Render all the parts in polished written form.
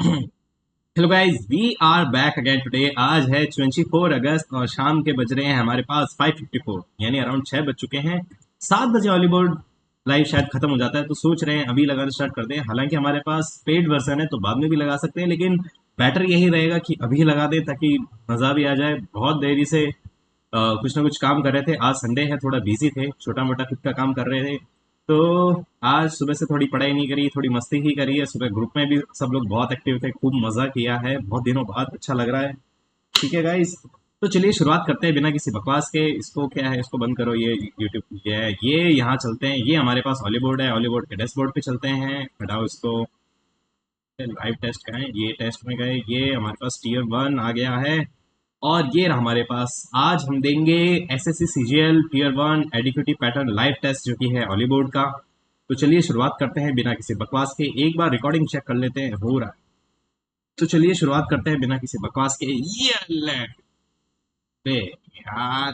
Hello guys, we are back again today. आज है 24 अगस्त और शाम के बज रहे हैं हमारे पास 5:54, यानी अराउंड 6 बज चुके हैं। 7 बजे हॉलीवुड लाइव शायद खत्म हो जाता है, तो सोच रहे हैं अभी लगाना स्टार्ट कर दें। हालांकि हमारे पास पेड वर्जन है तो बाद में भी लगा सकते हैं, लेकिन बेटर यही रहेगा कि अभी लगा दें ताकि मज़ा भी आ जाए। बहुत देरी से कुछ ना कुछ काम कर रहे थे। आज संडे है, थोड़ा बिजी थे, छोटा मोटा खुद का काम कर रहे थे। तो आज सुबह से थोड़ी पढ़ाई नहीं करी, थोड़ी मस्ती ही करी है। सुबह ग्रुप में भी सब लोग बहुत एक्टिव थे, खूब मजा किया है, बहुत दिनों बाद अच्छा लग रहा है। ठीक है गाइस, तो चलिए शुरुआत करते हैं बिना किसी बकवास के। इसको क्या है, इसको बंद करो। ये यूट्यूब ये यहाँ चलते हैं। ये हमारे पास हॉलीवुड है, हॉलीवुड के डैशबोर्ड पे चलते हैं। हटाओ इसको। लाइव टेस्ट का है, ये टेस्ट में गए। ये हमारे पास टीयर 1 आ गया है। और ये रहा हमारे पास। आज हम देंगे एसएससी सीजीएल टीयर 1 एडिक्यूटिव पैटर्न लाइव टेस्ट, जो कि है हॉलीवुड का। तो चलिए शुरुआत करते हैं बिना किसी बकवास के। एक बार रिकॉर्डिंग चेक कर लेते हैं हो रहा है। तो चलिए शुरुआत करते हैं बिना किसी बकवास के। ये ले बे यार,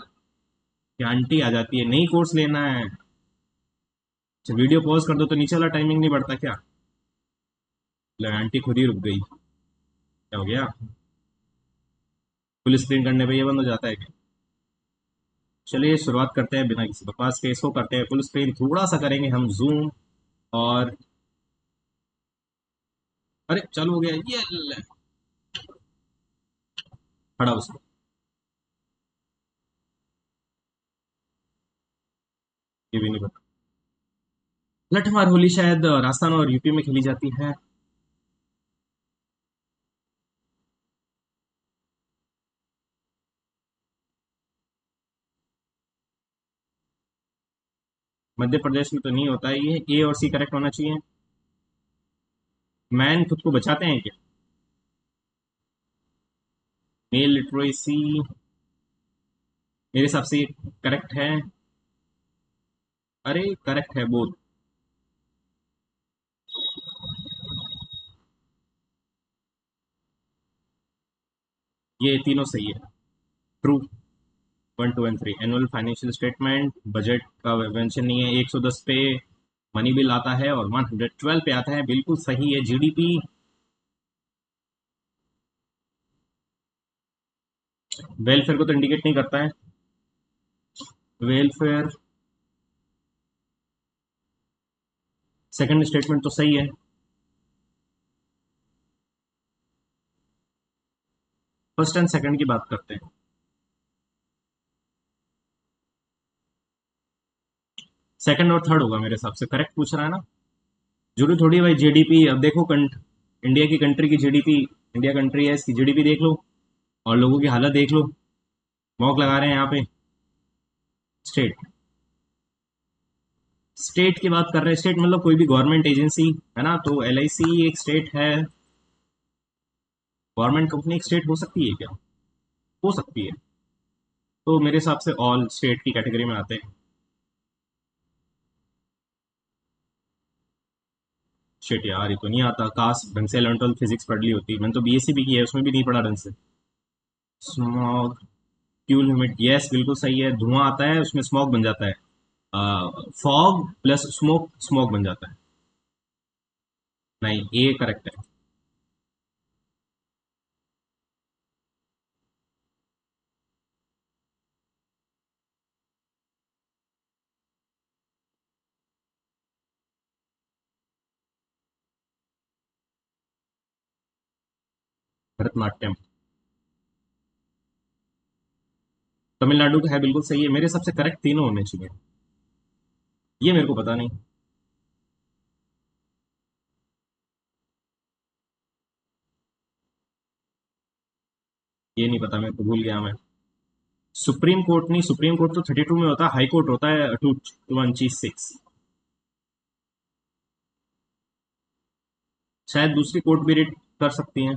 ये आंटी आ जाती है, नई कोर्स लेना है। अच्छा, वीडियो पॉज कर दो तो नीचे वाला टाइमिंग नहीं बढ़ता क्या? ले, आंटी खुद ही रुक गई। क्या हो गया? फुल स्क्रीन करने पे ये बंद हो जाता है क्या? चलिए शुरुआत करते हैं बिना किसी बकवास के। इसको करते हैं फुल स्क्रीन, थोड़ा सा करेंगे हम जूम। और अरे चालू हो गया। ये ले, खड़ा उसको। ये भी नहीं पता। लठमार होली शायद राजस्थान और यूपी में खेली जाती है। मध्य प्रदेश में तो नहीं होता है। ये ए और सी करेक्ट होना चाहिए। मैन खुद को बचाते हैं क्या? मेल लिटरेसी मेरे हिसाब से ये करेक्ट है। अरे करेक्ट है बोथ। ये तीनों सही है। True. 1 2 and 3 annual financial statement, budget का मेंशन नहीं है। 110 पे मनी बिल आता है और 112 पे आता है। बिल्कुल सही है। जीडीपी वेलफेयर को तो इंडिकेट नहीं करता है। वेलफेयर सेकंड स्टेटमेंट तो सही है। फर्स्ट एंड सेकंड की बात करते हैं। सेकंड और थर्ड होगा मेरे हिसाब से। करेक्ट पूछ रहा है ना? जरूरी थोड़ी है भाई जीडीपी। अब देखो इंडिया की कंट्री की जीडीपी, इंडिया कंट्री है, इसकी जीडीपी देख लो और लोगों की हालत देख लो। मौक लगा रहे हैं यहाँ पे। स्टेट, स्टेट की बात कर रहे हैं। स्टेट मतलब कोई भी गवर्नमेंट एजेंसी है ना। तो एलआईसी एक स्टेट है। गवर्नमेंट कंपनी एक स्टेट हो सकती है क्या? हो सकती है। तो मेरे हिसाब से ऑल स्टेट की कैटेगरी में आते हैं। शिट यार, ये तो नहीं आता। काश ढंग से 11 12 फिजिक्स पढ़ ली होती। मैंने तो बीएससी भी की है, उसमें भी नहीं पढ़ा ढंग से। स्मॉग, फ्यूल लिमिट, यस बिल्कुल सही है। धुआं आता है, उसमें स्मॉग बन जाता है। फॉग प्लस स्मोक, स्मोक बन जाता है। नहीं, ए करेक्ट है। भरतनाट्यम तमिलनाडु का है, बिल्कुल सही है। मेरे सबसे करेक्ट तीनों होने चाहिए। ये मेरे को पता नहीं। ये नहीं पता, मेरे को भूल गया मैं। सुप्रीम कोर्ट नहीं, सुप्रीम कोर्ट तो 32 में होता है। हाई कोर्ट होता है 216। शायद दूसरी कोर्ट भी रेट कर सकती हैं।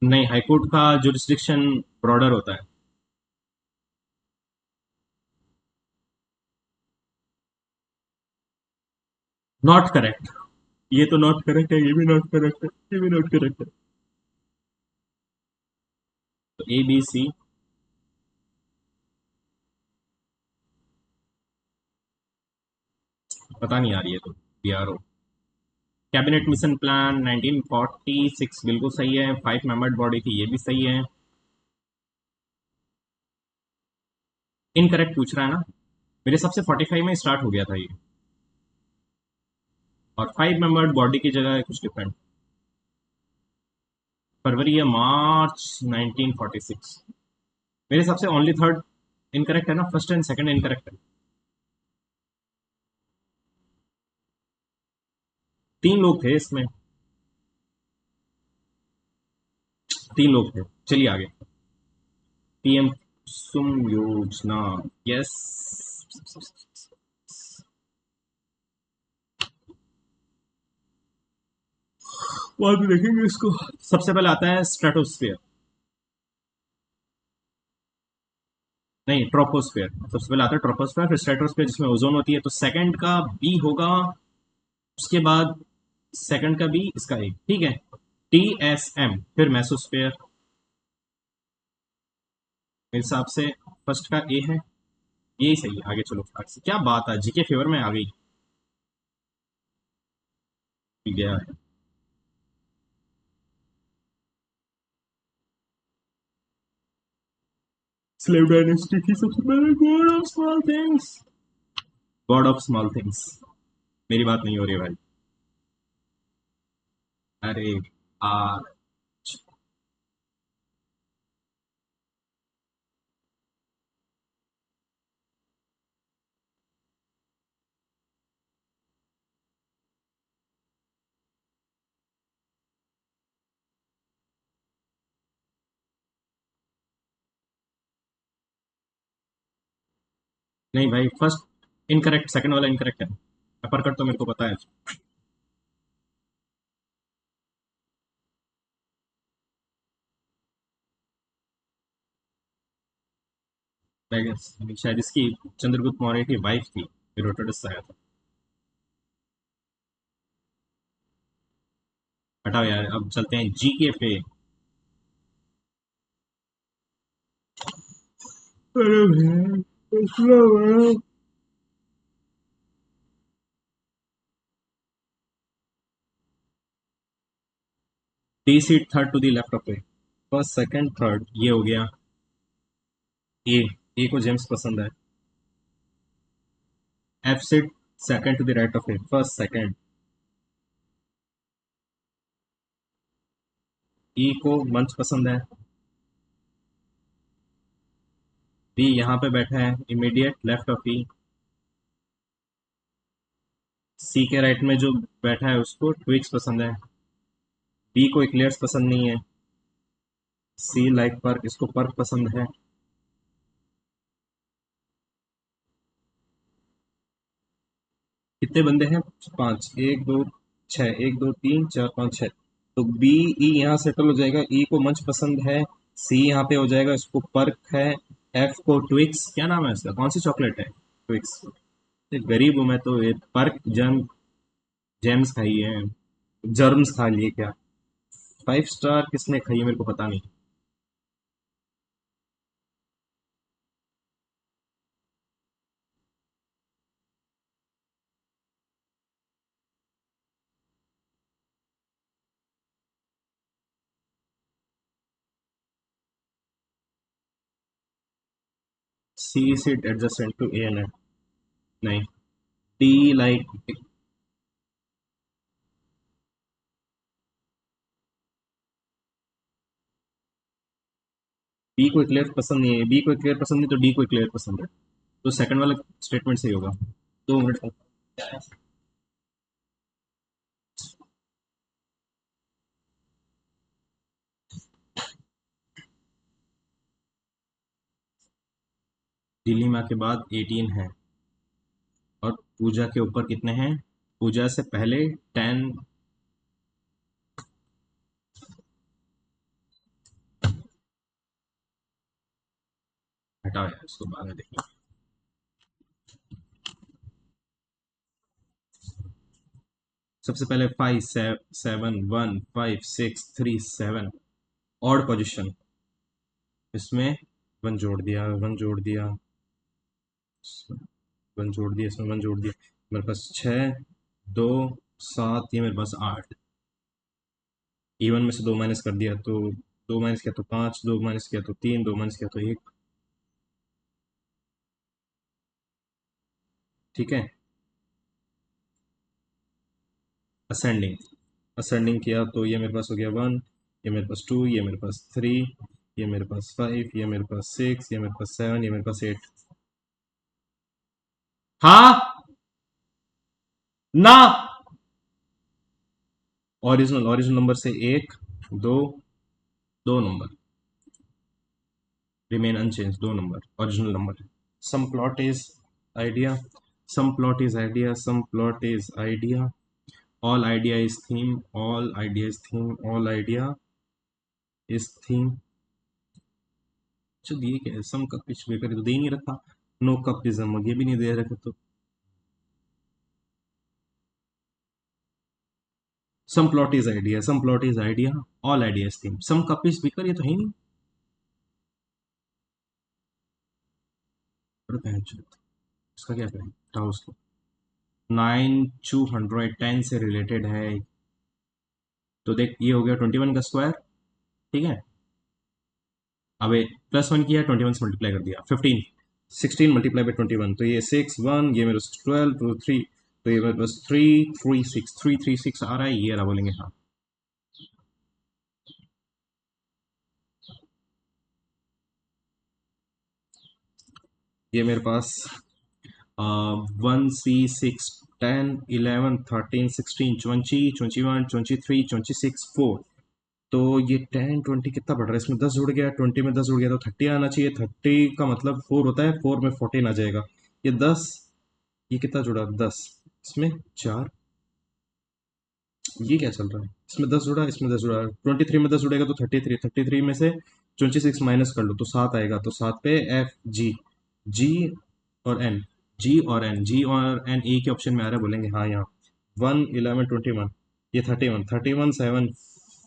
नहीं, हाई कोर्ट का जुरिस्डिक्शन ब्रॉडर होता है। Not correct. ये तो नॉट करेक्ट है, ये भी नॉट करेक्ट है, ये भी नॉट करेक्ट है। तो ए बी सी। पता नहीं यार, ये तो B R O. Cabinet mission plan 1946 बिल्कुल सही है। 5 मेंबर्ड बॉडी थी, ये भी सही है। इनकरेक्ट पूछ रहा है ना, मेरे हिसाब से 45 में स्टार्ट हो गया था ये, और 5 मेंबर्ड बॉडी की जगह है कुछ डिफरेंट। फरवरी या मार्च 1946। मेरे हिसाब से ओनली थर्ड इनकरेक्ट है ना, फर्स्ट एंड सेकंड इनकरेक्ट है। 3 लोग थे इसमें, 3 लोग थे। चलिए आगे। पीएम कुसुम योजना, यस। बाद में देखेंगे इसको। सबसे पहले आता है स्ट्रेटोस्फेयर, नहीं ट्रोपोस्फेयर। सबसे पहले आता है ट्रोपोस्फेयर, फिर स्ट्रेटोस्फेयर जिसमें ओजोन होती है, तो सेकंड का बी होगा। उसके बाद सेकंड का बी, इसका ए, ठीक है। टीएसएम, फिर मेसोस्फेयर। मेरे हिसाब से फर्स्ट का ए है, यही सही है। आगे चलो, आगे से क्या बात है, जीके फेवर में आ गई। गया है। स्लेव डायनेस्टी की सबसे पहले God of small things, God of small things. मेरी बात नहीं हो रही है भाई। अरे आ नहीं भाई, फर्स्ट इनकरेक्ट, सेकंड वाला इनकरेक्ट है। अपर कट तो मेरे को पता है। I guess, शायद इसकी चंद्रगुप्त मौर्य की वाइफ थी, हेरोडोटस आया था। हटाओ यार, अब चलते हैं जीके पे। अरे भाई, D seat third to the left of A, first second third, ये हो गया ए। ए को जेम्स पसंद है। F seat second to the right of A, first second. E को मंच पसंद है। बी यहाँ पे बैठा है, immediate left of E. C के राइट में जो बैठा है उसको ट्विक्स पसंद है। बी को इक्लेयर्स पसंद नहीं है। सी लाइक पर्क, इसको पर्क पसंद है। कितने बंदे हैं? 5, 1 2 6, 1 2 3 4 5 6। तो बी ई यहाँ सेटल हो जाएगा। ई को मंच पसंद है। सी यहाँ पे हो जाएगा, इसको पर्क है। एफ को ट्विक्स, क्या नाम है इसका, कौन सी चॉकलेट है? ट्विक्स। ये गरीब हूं मैं तो, ये पर्क जम जेम्स खाई है, जर्म्स खा लिए क्या? 5 स्टार किसने खाई है मेरे को पता नहीं। C seat adjacent to A and, नहीं। डी लाइक, बी को क्लियर पसंद नहीं है, बी को क्लियर पसंद नहीं, तो डी को क्लियर पसंद है। तो सेकंड वाला स्टेटमेंट सही होगा। 2 मिनट का। दिल्ली माँ के बाद 18 है, और पूजा के ऊपर कितने हैं? पूजा से पहले 10। हटाओ यार, इसको बाद में देखेंगे। सबसे पहले 5 7 1 5 6 3 7, ऑड पोजिशन। इसमें 1 जोड़ दिया, 1 जोड़ दिया, 1 जोड़ दिया, इसमें 1 जोड़ दिया। मेरे पास 6 2 7, ये मेरे पास 8। इवन में से 2 माइनस कर दिया तो 2 माइनस किया तो 5, 2 माइनस किया तो 3, 2 माइनस किया तो 1। ठीक है। असेंडिंग, असेंडिंग किया तो ये मेरे पास हो गया 1, ये मेरे पास 2, ये मेरे पास 3, ये मेरे पास 5, ये मेरे पास 6, ये मेरे पास 7, ये मेरे पास 8। हाँ ना, ओरिजिनल ओरिजिनल नंबर से 1, 2, 2 number remain unchange, 2 number original number. Some plot is idea, some plot is idea, some plot is idea, all idea is theme, all idea is theme, all idea is theme. अच्छा दिए क्या है, सम का कुछ baker तो दे ही नहीं रखा। No cup is ये भी नहीं दे रखे तो। Some plot is idea, some plot is idea, all idea is theme, some cup is baker, ये तो है ही नहीं। अरे भैंचोद, इसका क्या करें, हटाओ उसको। 9 210 से रिलेटेड है। तो देख ये हो गया 21 का स्क्वायर। ठीक है। अब +1 किया, 21 से मल्टीप्लाई कर दिया, 15, 16 मल्टीप्लाई बाई 21, तो ये 6 1, ये मेरे पास 12 2 3, तो ये मेरे पास 3 3 6 3 3 6 आ रहा है, ये रहा, बोलेंगे हाँ। ये मेरे पास 1 C 6 10 11 13 16 20 21 23 26 4। तो ये 10 20 कितना पड़ रहा है, इसमें 10 जुड़ गया, 20 में 10 जुड़ गया तो 30 आना चाहिए। 30 का मतलब 4 होता है, 4 में 14 आ जाएगा। ये 10, ये कितना जुड़ा, 10, इसमें 4, ये क्या चल रहा है, इसमें 10 जुड़ा, इसमें 10 जुड़ा, 23 में 10 जुड़ेगा तो 33, 33 में से 26 माइनस कर लो तो 7 आएगा, तो 7 पे एफ जी, जी और एन, जी और एन, जी और एन एक ही ऑप्शन में आ रहा है, बोलेंगे हाँ यहाँ। 1 11 21, ये 31 31 7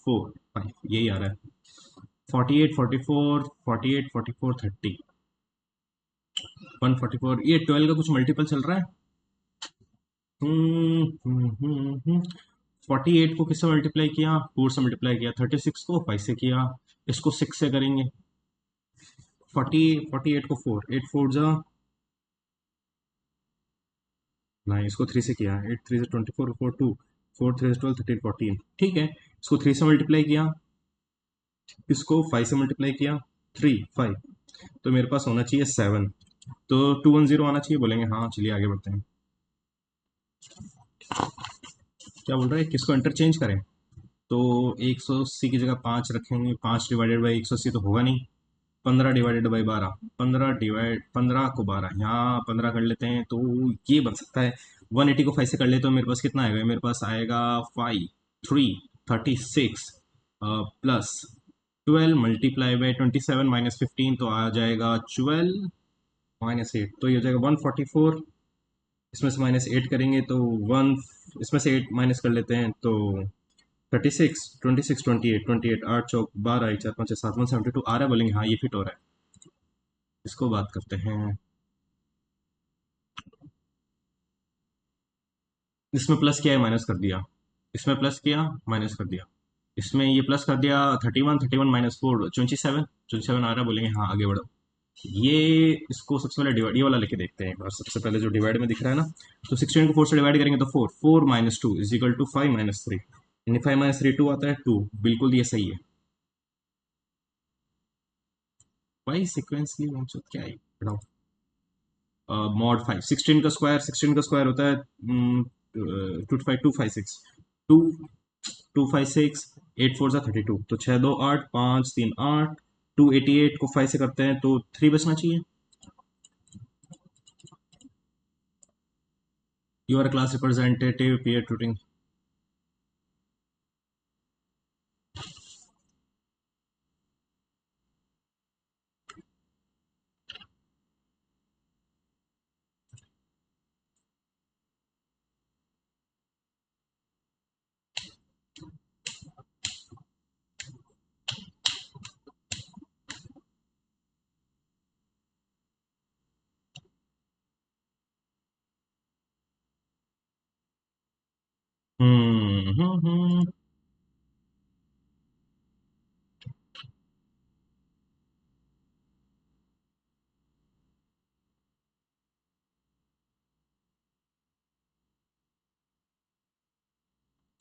4 5 यही आ रहा है। 48 44 48 44 30 144, ये 12 का कुछ मल्टीपल चल रहा है। 48 को किससे मल्टीप्लाई किया, 4 से मल्टीप्लाई किया, 36 को 5 से किया, इसको 6 से करेंगे। 48 को 4, 8 4 जा, नहीं इसको 3 से किया, 8 3 से 24 4 2, 4 3 से 12 13 14। ठीक है, इसको 3 से मल्टीप्लाई किया, इसको 5 से मल्टीप्लाई किया, 3 5, तो मेरे पास होना चाहिए 7, तो 210 आना चाहिए, बोलेंगे हाँ। चलिए आगे बढ़ते हैं। क्या बोल रहे हैं, किसको इंटरचेंज करें, तो 180 की जगह 5 रखेंगे, 5 डिवाइडेड बाई 180 तो होगा नहीं। 15 डिवाइडेड बाई 12, 15 को 12, यहाँ 15 कर लेते हैं तो ये बन सकता है। 180 को 5 से कर ले तो मेरे पास कितना आएगा, मेरे पास आएगा 5 3 36 प्लस 12 मल्टीप्लाई बाई 27 -15, तो आ जाएगा 12 -8, तो ये हो जाएगा 144। इसमें से -8 करेंगे तो 1, इसमें से 8 माइनस कर लेते हैं तो 36 26 28 28, 8 चौक 12, 1 4 5 6 7 172 आ रहा है, बोलेंगे हाँ ये फिट हो रहा है। इसको बात करते हैं। इसमें प्लस किया है, माइनस कर दिया, इसमें प्लस किया, माइनस कर दिया, इसमें ये प्लस कर दिया, 31 31 -4 27 27 आ रहा है, बोलेंगे हाँ आगे बढ़ो। ये इसको सबसे पहले डिवाइड, ये वाला लेके देखते हैं एक बार। सबसे पहले जो डिवाइड में दिख रहा है ना, तो 16 को 4 से डिवाइड करेंगे तो 4 4 -2 इज इक्वल टू 5 -3, यानी 5 -3 2 आता है 2, बिल्कुल ये सही है। भाई सिक्वेंसली क्या है, बढ़ाओ। मॉड 5, 16 का स्क्वायर, 16 का स्क्वायर होता है 256 2 256, 8 4 32, तो 6 2 8 5 3 8, 288 को 5 से करते हैं तो 3 बचना चाहिए। You are class representative peer tutoring.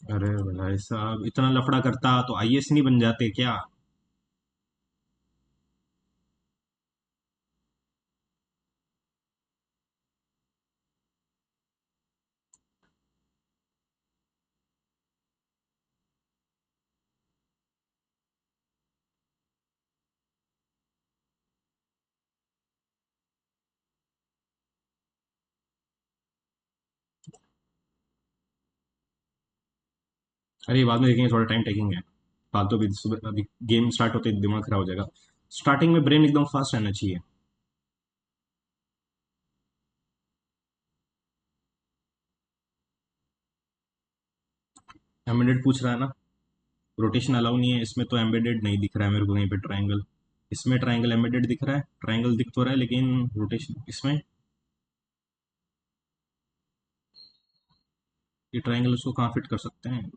अरे भाई साहब, इतना लफड़ा करता तो आईएएस नहीं बन जाते क्या? अरे ये बाद में देखेंगे, थोड़ा टाइम टेकिंग है। फालतू भी सुबह अभी गेम स्टार्ट होते ही दिमाग खराब हो जाएगा। स्टार्टिंग में ब्रेन एकदम फास्ट रहना चाहिए। एम्बेडेड पूछ रहा है ना? रोटेशन अलाउ नहीं है इसमें, तो एम्बेडेड नहीं दिख रहा है मेरे को कहीं पे ट्रायंगल। इसमें ट्रायंगल एम्बेडेड दिख रहा है, ट्रायंगल दिख तो रहा है, लेकिन रोटेशन इसमें, ये ट्रायंगल उसको कहाँ फिट कर सकते हैं?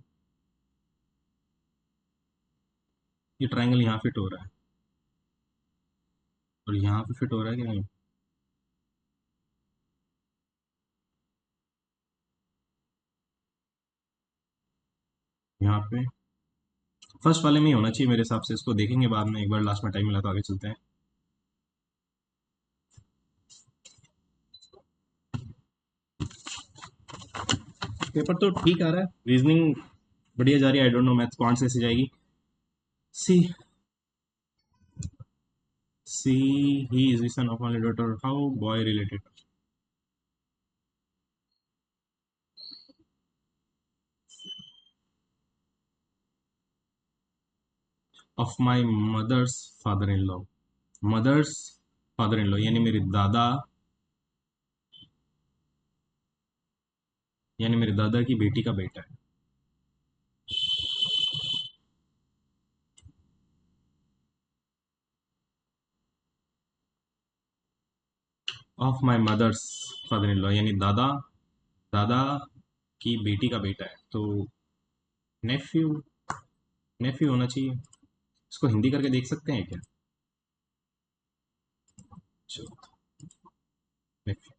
ये ट्रायंगल यहाँ फिट हो रहा है, और यहाँ पे फिट हो रहा है कि नहीं? यहाँ पे फर्स्ट वाले में ही होना चाहिए मेरे हिसाब से। इसको देखेंगे बाद में, एक बार लास्ट में टाइम मिला तो आगे चलते हैं। पेपर तो ठीक आ रहा है, रीजनिंग बढ़िया जा रही है। आई डोंट नो मैथ कौन से ऐसे जाएगी। C C he is the son of only daughter, how boy related of my mother's father in law. Mother's father in law यानी मेरे दादा, यानी मेरे दादा की बेटी का बेटा है। Of my mother's father in law यानी दादा, दादा की बेटी का बेटा है, तो नेफ्यू, नेफ्यू होना चाहिए। इसको हिंदी करके देख सकते हैं क्या? चलो, nephew।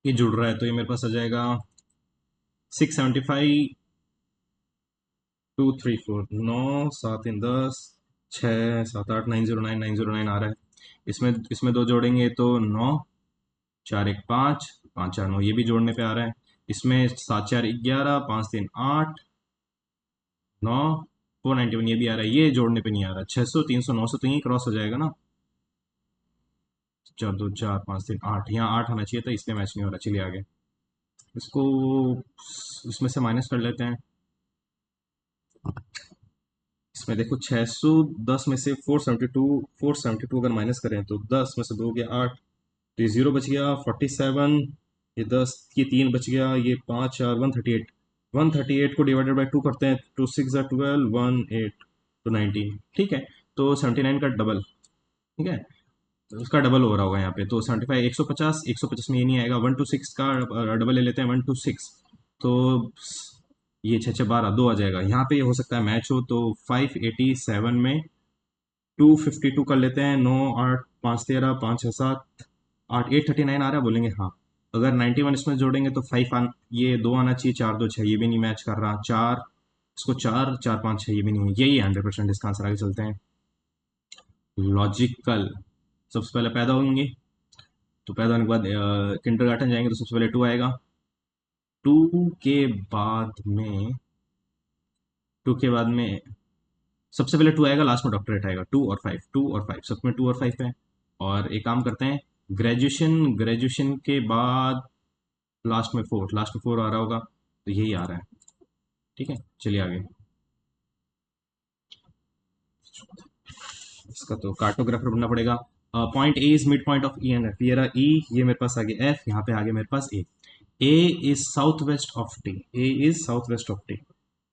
ये जुड़ रहा है तो ये मेरे पास आ जाएगा 675, 234, 9 7 3 10, 6 7 8 909 909 आ रहा है। इसमें इसमें दो जोड़ेंगे तो 9, 4 1 5, 5 4 9, ये भी जोड़ने पे आ रहा है। इसमें 7 4 11, 5 3 8, 9, 491, ये भी आ रहा है। ये जोड़ने पे नहीं आ रहा। 600 300 900, तो यही क्रॉस हो जाएगा ना? 4 2 4 5 3 8, यहाँ 8 आना चाहिए था, इसलिए मैच नहीं हो रहा। चलिए आगे, इसको इसमें से माइनस कर लेते हैं। इसमें देखो 610 में से 472, 472 अगर माइनस करें तो 10 में से 2 गया 8, तो ये 0 बच गया। 47, ये 10, ये 3 बच गया, ये 5 4, 138। 138 को डिवाइडेड बाई 2 करते हैं, 2 6 12, 1 8, तो 19, ठीक है। तो 79 का डबल, ठीक है, तो उसका डबल हो रहा होगा यहाँ पे। तो 75, 150, 150 में ये नहीं आएगा। 126 का डबल ले लेते हैं, 126, तो ये 6 6 12, 2 आ जाएगा। यहाँ पे ये हो सकता है मैच हो, तो 587 में 252 कर लेते हैं। 9 8 5 13, 5 6 7 8, 839 आ रहा है, बोलेंगे हाँ। अगर 91 इसमें जोड़ेंगे तो ये 2 आना चाहिए। 4 2 6, ये भी नहीं मैच कर रहा। 4, इसको 4 4 5 6, ये भी नहीं है। यही 100% इसका आंसर। आगे चलते हैं। लॉजिकल, सबसे पहले पैदा होंगे, तो पैदा होने के बाद किंडरगार्टन जाएंगे, तो सबसे पहले 2 आएगा। 2 के बाद में, 2 के बाद में सबसे पहले 2 आएगा, लास्ट में डॉक्टरेट आएगा। 2 और 5, 2 और 5, सब में 2 और 5 पे है। और एक काम करते हैं, ग्रेजुएशन, ग्रेजुएशन के बाद लास्ट में 4, लास्ट में 4 आ रहा होगा, तो यही आ रहा है। ठीक है, चलिए आगे। इसका तो कार्टोग्राफर बनना पड़ेगा। Point A is mid point of E and F, ये रहा ई, ये मेरे पास आ गया एफ, यहाँ पे आ गया मेरे पास A. A is south west of T, A is south west of T,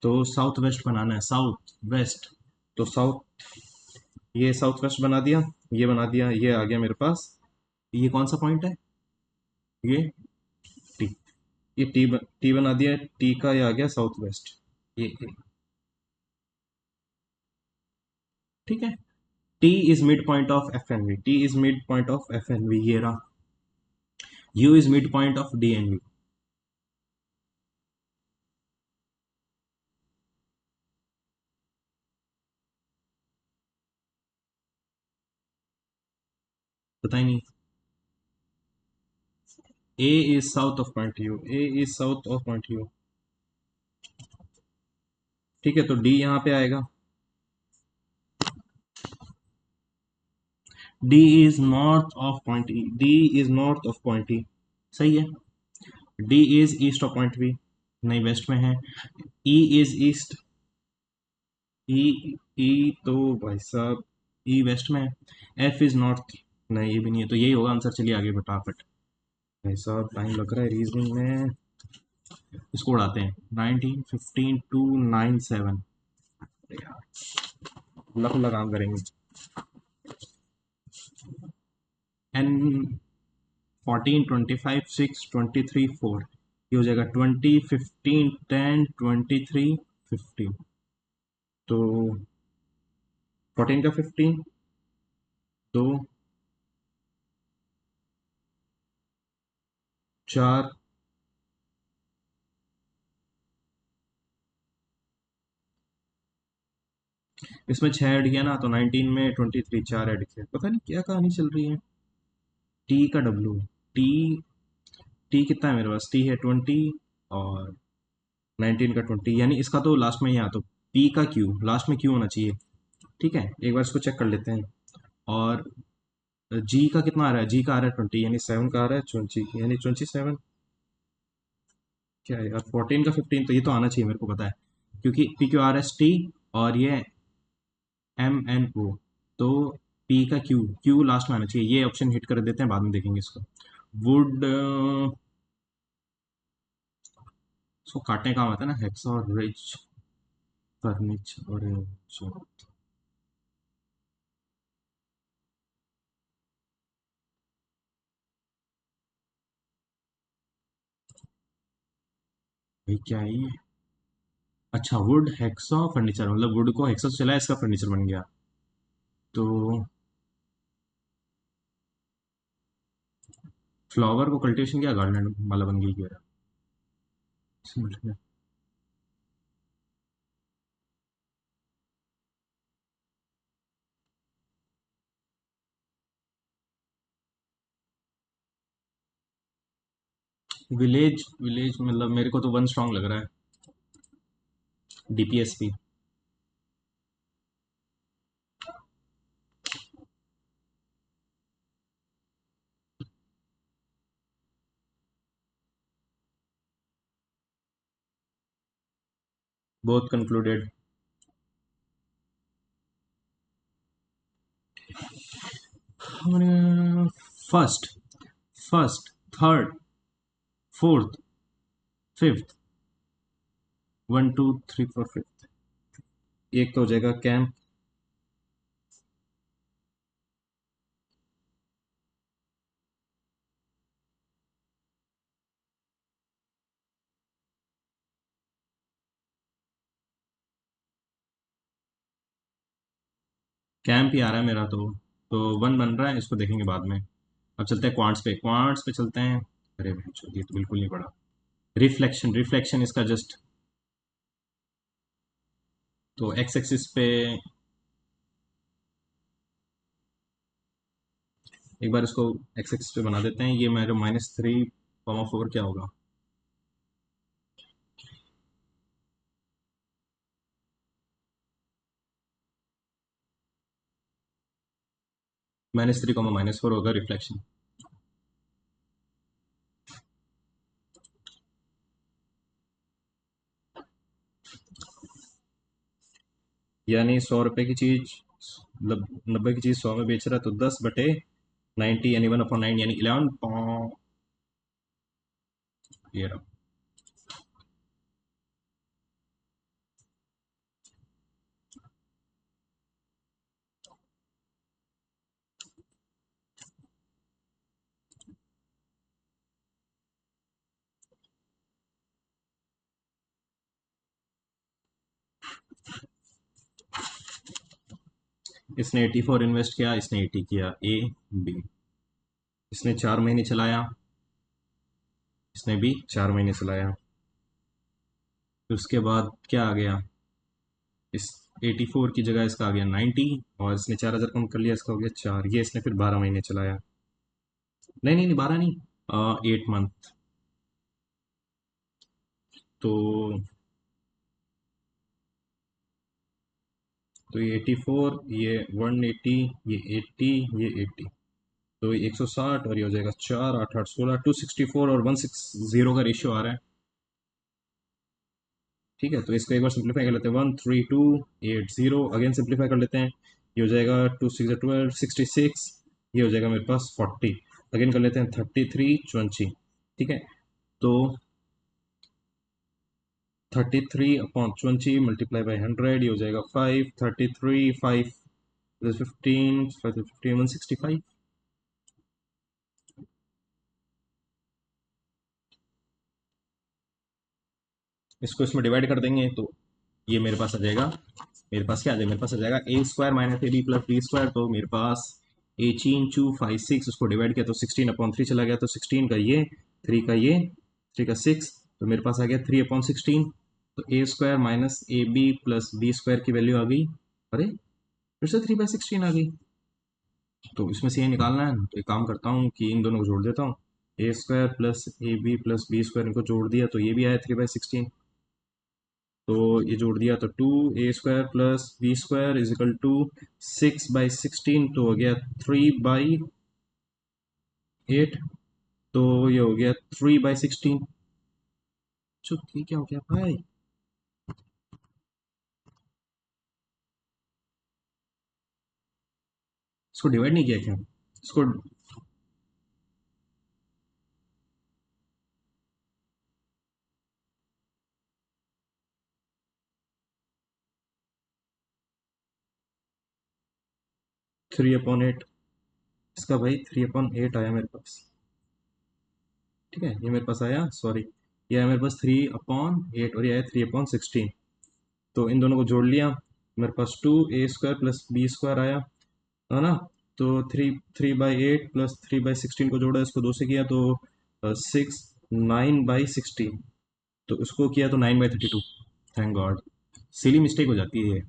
तो साउथ वेस्ट बनाना है, साउथ वेस्ट। तो साउथ, ये साउथ वेस्ट बना दिया, ये बना दिया, ये आ गया मेरे पास। ये कौन सा पॉइंट है? ये टी, ये टी बना दिया। टी का ये आ गया साउथ वेस्ट, ये, ठीक है। T is mid point of F and V, T is mid point of F and V, ये रहा। U is mid point of D and V. पता ही नहीं। A is south of point U, A is south of point U. ठीक है, तो D यहाँ पे आएगा। D is north of point E, D is north of point E. सही है। D is east of point B, नहीं waste में है। ई इज ईस्ट, ई, ई तो भाई साहब ई वेस्ट में है। एफ इज नॉर्थ, नहीं ये भी नहीं है, तो यही होगा आंसर। चलिए आगे फटाफट। भाई साहब टाइम लग रहा है रीजनिंग में। इसको उड़ाते हैं। 19 15 2 9 7। यार लग काम करेंगे। एन 14 25 6 23 4, ये हो जाएगा 20 15 10 23 15। तो 14 का 15, दो, चार, इसमें 6 ऐड किया ना, तो 19 में 23 4 ऐड किया। पता नहीं क्या कहानी चल रही है। टी का डब्लू, टी, टी कितना है मेरे पास, टी है 20, और 19 का 20, यानी इसका तो लास्ट में यहाँ तो पी का क्यू, लास्ट में क्यू होना चाहिए। ठीक है, एक बार इसको चेक कर लेते हैं। और जी का कितना आ रहा है, जी का आ रहा है 20, यानी 7 का आ रहा है 20, यानी 27। क्या है यार, 14 का 15, तो ये तो आना चाहिए मेरे को पता है, क्योंकि P Q R S T, और ये एम एन ओ, तो पी का क्यू, क्यू लास्ट में आना चाहिए। ये ऑप्शन हिट कर देते हैं, बाद में देखेंगे इसको। वुड, इसको काटने का काम आता है ना, हेक्सा और रिच फर्नीचर और भाई क्या है ये। अच्छा, वुड हेक्सा फर्नीचर, मतलब वुड को हेक्सा से चला, इसका फर्नीचर बन गया। तो फ्लावर को कल्टीवेशन किया, गार्डन वाला बन गया। समझ गया। विलेज, विलेज मतलब मेरे को तो वन स्ट्रांग लग रहा है, DPSP. Both concluded. First, first, third, fourth, fifth, 1 2 3 4 5। एक तो हो जाएगा कैंप, कैंप ही आ रहा है मेरा तो वन बन रहा है, इसको देखेंगे बाद में। अब चलते हैं क्वांट्स पे, क्वांट्स पे चलते हैं। अरे भाई ये तो बिल्कुल नहीं पड़ा। रिफ्लेक्शन, रिफ्लेक्शन इसका जस्ट, तो एक्स एक्सिस पे एक बार इसको एक्स एक्सिस पे बना देते हैं। ये मेरे -3, 4 क्या होगा। -3, -4 होगा रिफ्लेक्शन। यानी 100 रुपए की चीज, मतलब 90 की चीज 100 में बेच रहा है, तो 10/90, यानी 1/9, यानी 11। ये रहा। इसने 84 इन्वेस्ट किया, इसने 80 किया, ए बी। इसने 4 महीने चलाया, इसने भी 4 महीने चलाया। फिर उसके बाद क्या आ गया, इस 84 की जगह इसका आ गया 90, और इसने 4,000 कम कर लिया, इसका हो गया 4। ये इसने फिर 12 महीने चलाया। नहीं नहीं नहीं, 12 नहीं, 8 मंथ। तो ये 84, ये 180, ये 80, ये 80, तो ये 160, और ये हो जाएगा 4 8 8 16, 264 और 160 का रेशियो आ रहा है। ठीक है, तो इसको एक बार सिंप्लीफाई कर लेते हैं, 13280, अगेन सिंप्लीफाई कर लेते हैं। ये हो जाएगा 2 6 12 66, ये हो जाएगा मेरे पास 40। अगेन कर लेते हैं 33 20। ठीक है, तो 33/20 मल्टीप्लाई बाई 100, ये हो जाएगा 5, 33 5 15 5 15 165। इसको इसमें डिवाइड कर देंगे तो ये मेरे पास आ जाएगा, मेरे पास क्या आ जाएगा, मेरे पास आ जाएगा A square minus A B plus B square. तो मेरे पास 18 2 5 6, उसको डिवाइड किया तो 16/3 चला गया, तो 16 का ये, 3 का ये, 3 का 6, तो मेरे पास आ गया 3/16। तो A square minus A B plus B square की वैल्यू आ गई, अरे फिर से 3/16 आ गई। तो इसमें से ये निकालना है, तो एक काम करता हूँ कि इन दोनों को जोड़ देता हूँ, A square plus A B plus B square, इनको जोड़ दिया तो ये भी आया 3/16। तो ये जोड़ दिया तो 2a² plus B square is equal to 6/16, तो हो गया 3/8। तो ये हो गया 3/16। चुप, ये क्या हो गया भाई, इसको डिवाइड नहीं किया क्या, इसको 3/8, इसका भाई 3/8 आया मेरे पास। ठीक है, ये मेरे पास आया, सॉरी, ये आया मेरे पास 3/8, और ये आया 3/16। तो इन दोनों को जोड़ लिया, मेरे पास 2a² प्लस बी स्क्वायर आया, है ना। तो 3/8 प्लस 3/16 को जोड़ा, इसको 2 से किया तो 6, 9/16, तो उसको किया तो 9/32। थैंक गॉड, सिली मिस्टेक हो जाती है ये।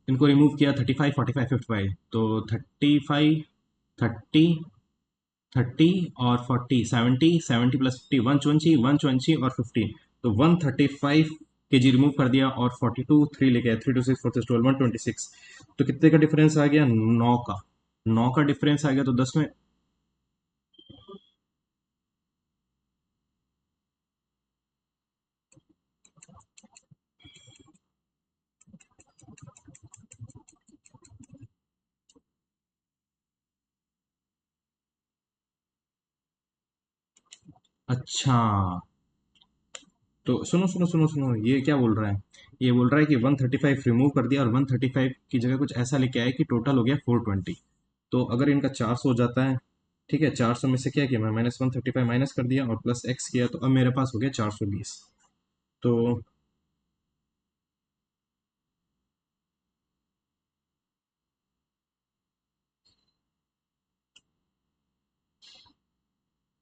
इनको रिमूव किया, 35 45 55, तो 35 30 30 और 40 70 70 प्लस 50 120 120 और 15, तो 135 kg रिमूव कर दिया, और 42 3 लेके आया, 3 2 6 4 6 12 126। तो कितने का डिफरेंस आ गया, 9 का। 9 का डिफरेंस आ गया, तो 10 में। अच्छा, तो सुनो सुनो सुनो सुनो, ये क्या बोल रहा है, ये बोल रहा है कि 135 रिमूव कर दिया, और 135 की जगह कुछ ऐसा लेके आया कि टोटल हो गया 420। तो अगर इनका 400 हो जाता है, ठीक है, 400 में से क्या किया मैं, -135 माइनस कर दिया और प्लस एक्स किया, तो अब मेरे पास हो गया 420। तो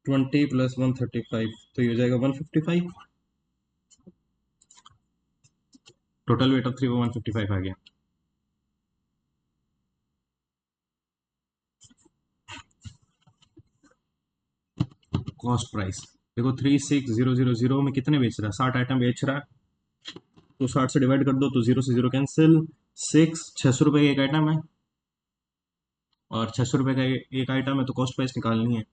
20 प्लस 135, तो ये हो जाएगा 155। टोटल वेट ऑफ 3 155 आ गया। कॉस्ट प्राइस देखो, 36,000 में कितने बेच रहा है, 60 आइटम बेच रहा है, तो 60 से डिवाइड कर दो, तो जीरो से जीरो कैंसिल। 600 रुपये का एक आइटम है, और 600 रुपये का एक आइटम है, तो कॉस्ट प्राइस निकालनी है।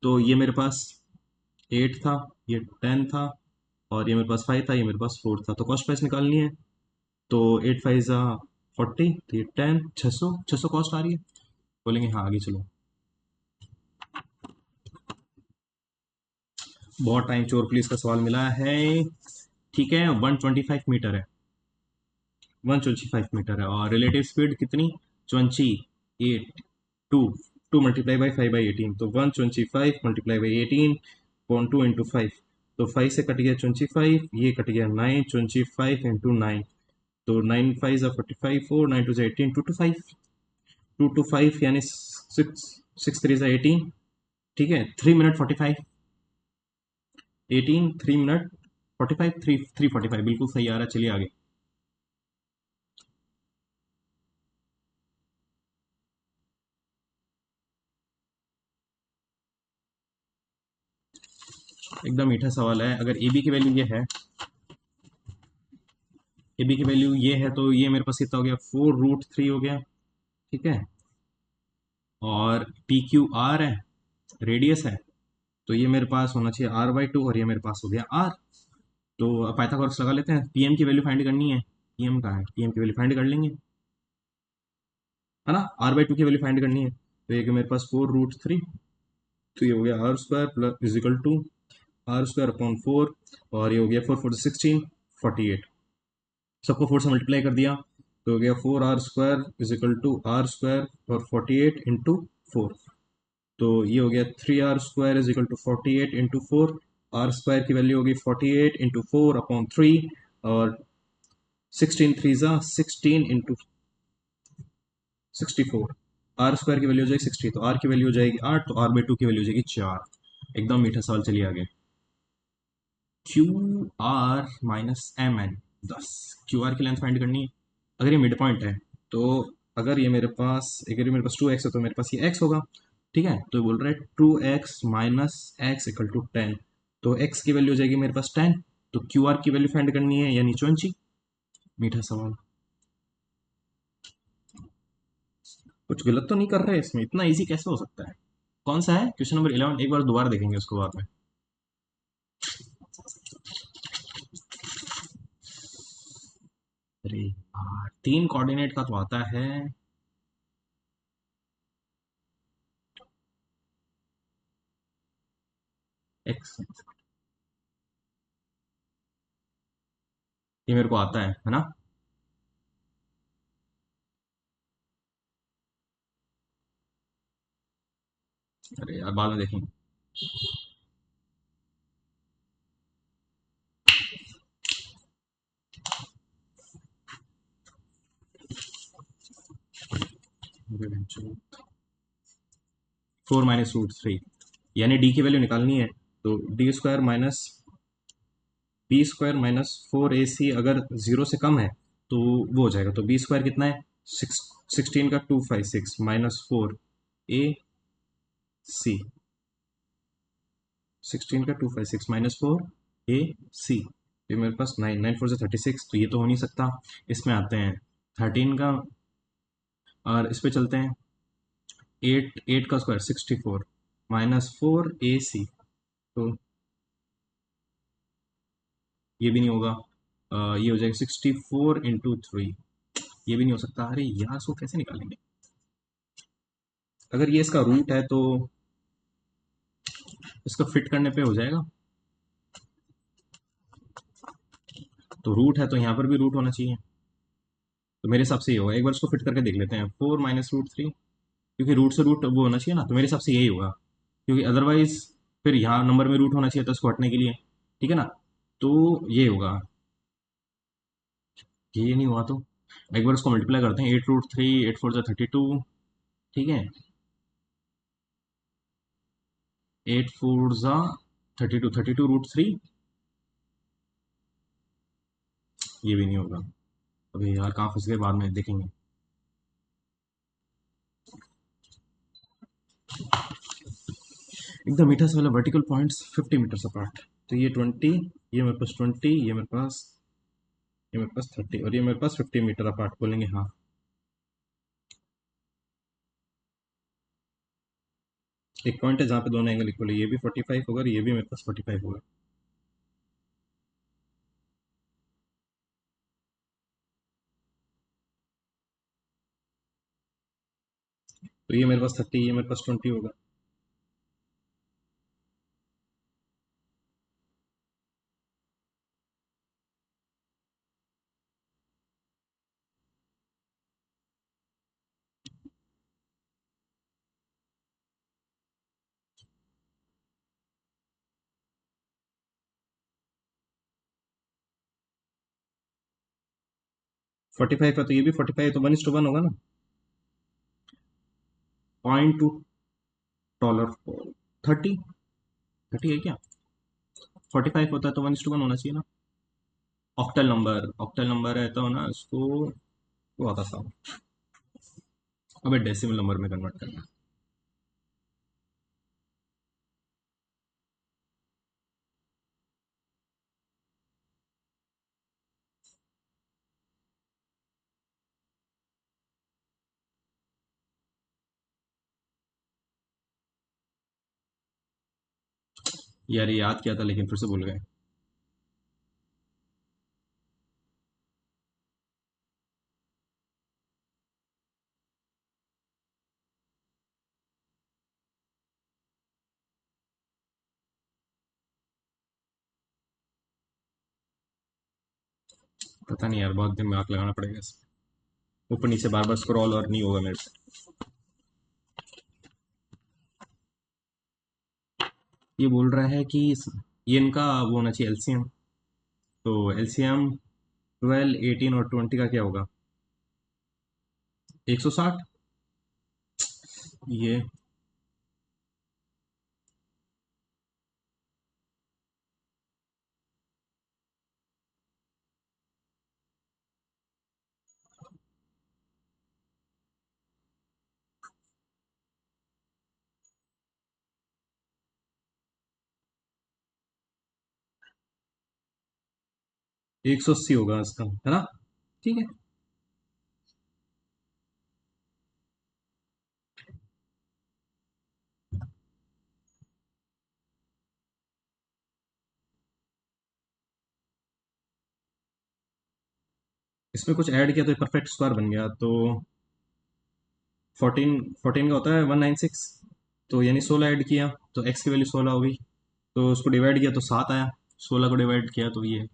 तो ये मेरे पास 8 था, ये 10 था, और ये मेरे पास 5 था, ये मेरे पास 4 था, तो कॉस्ट प्राइस निकालनी है। तो 8 5 ज़ा 40, तो ये 10, 600 कॉस्ट आ रही है। बोलेंगे हाँ, आगे चलो। बहुत टाइम चोर पुलिस का सवाल मिला है। ठीक है, 125 मीटर है, 125 मीटर है, और रिलेटिव स्पीड कितनी, 28, 2 2 मल्टीप्लाई बाई 5/18, तो 125 मल्टीप्लाई बाई 18, पॉइंट 2 इंटू 5, तो 5 से कट गया 25, ये कट गया 9, 25 इंटू 9, तो 9 5 ज़ा 45, 4 9 2 ज़ा 18, 2 to 5, 2 to 5 यानी 6, 6 3 ज़ा 18, ठीक है, 3 मिनट 45, 18 3 मिनट 45, 3 बिल्कुल सही आ रहा है। चलिए आगे। एकदम मीठा सवाल है। अगर ए बी की वैल्यू ये है, ए बी की वैल्यू ये है, तो ये मेरे पास कितना हो गया, 4√3 हो गया, ठीक है। और पी क्यू आर है, रेडियस है, तो ये मेरे पास होना चाहिए r/2, और ये मेरे पास हो गया r। तो अब पाइथागोरस लगा लेते हैं। पीएम की वैल्यू फाइंड करनी है, पीएम कहाँ है, पीएम की वैल्यू फाइंड कर लेंगे, है ना। r/2 की वैल्यू फाइंड करनी है, तो ये कि मेरे पास 4√3, तो ये हो गया r² plus is equal to r² upon 4, और ये हो गया 4 4 16, 48, सबको 4 से मल्टीप्लाई कर दिया, तो हो गया 4r² is equal to r² और 48 इंटू 4, तो ये हो गया 3r² is equal to 48 into 4, r square की वैल्यू होगी 48 इंटू 4 अपॉन 3, और 16 3 ज़ा 16 इंटू 64, आर स्क्वायर की वैल्यू हो जाएगी 60, तो आर की वैल्यू हो जाएगी 8, तो r/2 की वैल्यू हो जाएगी 4। एकदम मीठा सवाल। चलिए आगे। Q r minus m n, 10, q r की लेंथ फाइंड करनी है। अगर ये मिड पॉइंट है, तो अगर ये मेरे पास, अगर ये मेरे पास 2x है, तो मेरे पास ये x होगा, ठीक है। तो ये बोल रहा है 2x minus x equal to 10, तो x की वैल्यू हो जाएगी मेरे पास 10, तो क्यू आर की वैल्यू फाइंड करनी है, यानी 20। मीठा सवाल। कुछ गलत तो नहीं कर रहे इसमें, इतना इजी कैसे हो सकता है। कौन सा है क्वेश्चन नंबर 11, एक बार दोबारा देखेंगे उसको बाद में। अरे यार, 3 कोऑर्डिनेट का तो आता है। एक्स, ये मेरे को आता है ना। अरे यार, बाद में देखेंगे। 4 - √3, यानी डी की वैल्यू निकालनी है, तो d² - b² - 4ac अगर 0 से कम है, तो वो हो जाएगा। तो b² कितना है, 16 का 256 -4ac, 16 का 256 -4ac, ये मेरे पास 9 9 4 से 36, तो ये तो हो नहीं सकता। इसमें आते हैं 13 का, और इस पे चलते हैं, 8 8 का स्क्वायर 64 -4ac, तो ये भी नहीं होगा। ये हो जाएगा 64 × 3, ये भी नहीं हो सकता। अरे यार, सो कैसे निकालेंगे। अगर ये इसका रूट है, तो इसको फिट करने पे हो जाएगा, तो रूट है तो यहाँ पर भी रूट होना चाहिए, तो मेरे हिसाब से ये होगा। एक बार इसको फिट करके देख लेते हैं, 4 -√3, क्योंकि रूट से रूट वो होना चाहिए ना, तो मेरे हिसाब से यही होगा, क्योंकि अदरवाइज फिर यहाँ नंबर में रूट होना चाहिए था इसको हटने के लिए, ठीक है ना। तो ये होगा, ये नहीं हुआ तो एक बार इसको मल्टीप्लाई करते हैं, 8√3, 8 4 32, ठीक है, 8 4 32, 32√3, ये भी नहीं होगा। अभी यार कहाँ फंस गए, बाद में देखेंगे। एकदम मीठा से वाला वर्टिकल पॉइंट्स 50 मीटर्स अपार्ट, तो ये 20, ये मेरे पास 20, ये मेरे पास 30, और ये मेरे पास 50 मीटर अपार्ट बोलेंगे, हाँ। एक पॉइंट है जहाँ पे दोनों एंगल इक्वल है, ये भी 45 होगा और ये भी मेरे पास 45 होगा। तो ये मेरे पास 30, ये मेरे पास 20 होगा। 45 है तो ये भी 45 है, तो 1:1 होगा ना। 0.2 डॉलर। 30। 30 है क्या? 45 होता है तो 1:1 होना चाहिए ना। ऑक्टल नंबर रहता हो ना इसको, वो आता था। अबे डेसिमल नंबर में कन्वर्ट करना। यार ये याद किया था लेकिन फिर से भूल गए। पता नहीं यार, बहुत दिमाग लगाना पड़ेगा इसमें। ऊपर नीचे बार बार स्क्रॉल और नहीं होगा मेरे से। ये बोल रहा है कि ये इनका वो होना चाहिए एलसीएम। तो एलसीएम 12, 18 और 20 का क्या होगा? 160। ये 180 होगा इसका, है ना? ठीक है। इसमें कुछ ऐड किया तो परफेक्ट स्क्वायर बन गया, तो 14। 14 का होता है 196। तो यानी 16 ऐड किया तो एक्स की वैल्यू 16 हो गई। तो उसको डिवाइड किया तो 7 आया। 16 को डिवाइड किया तो ये।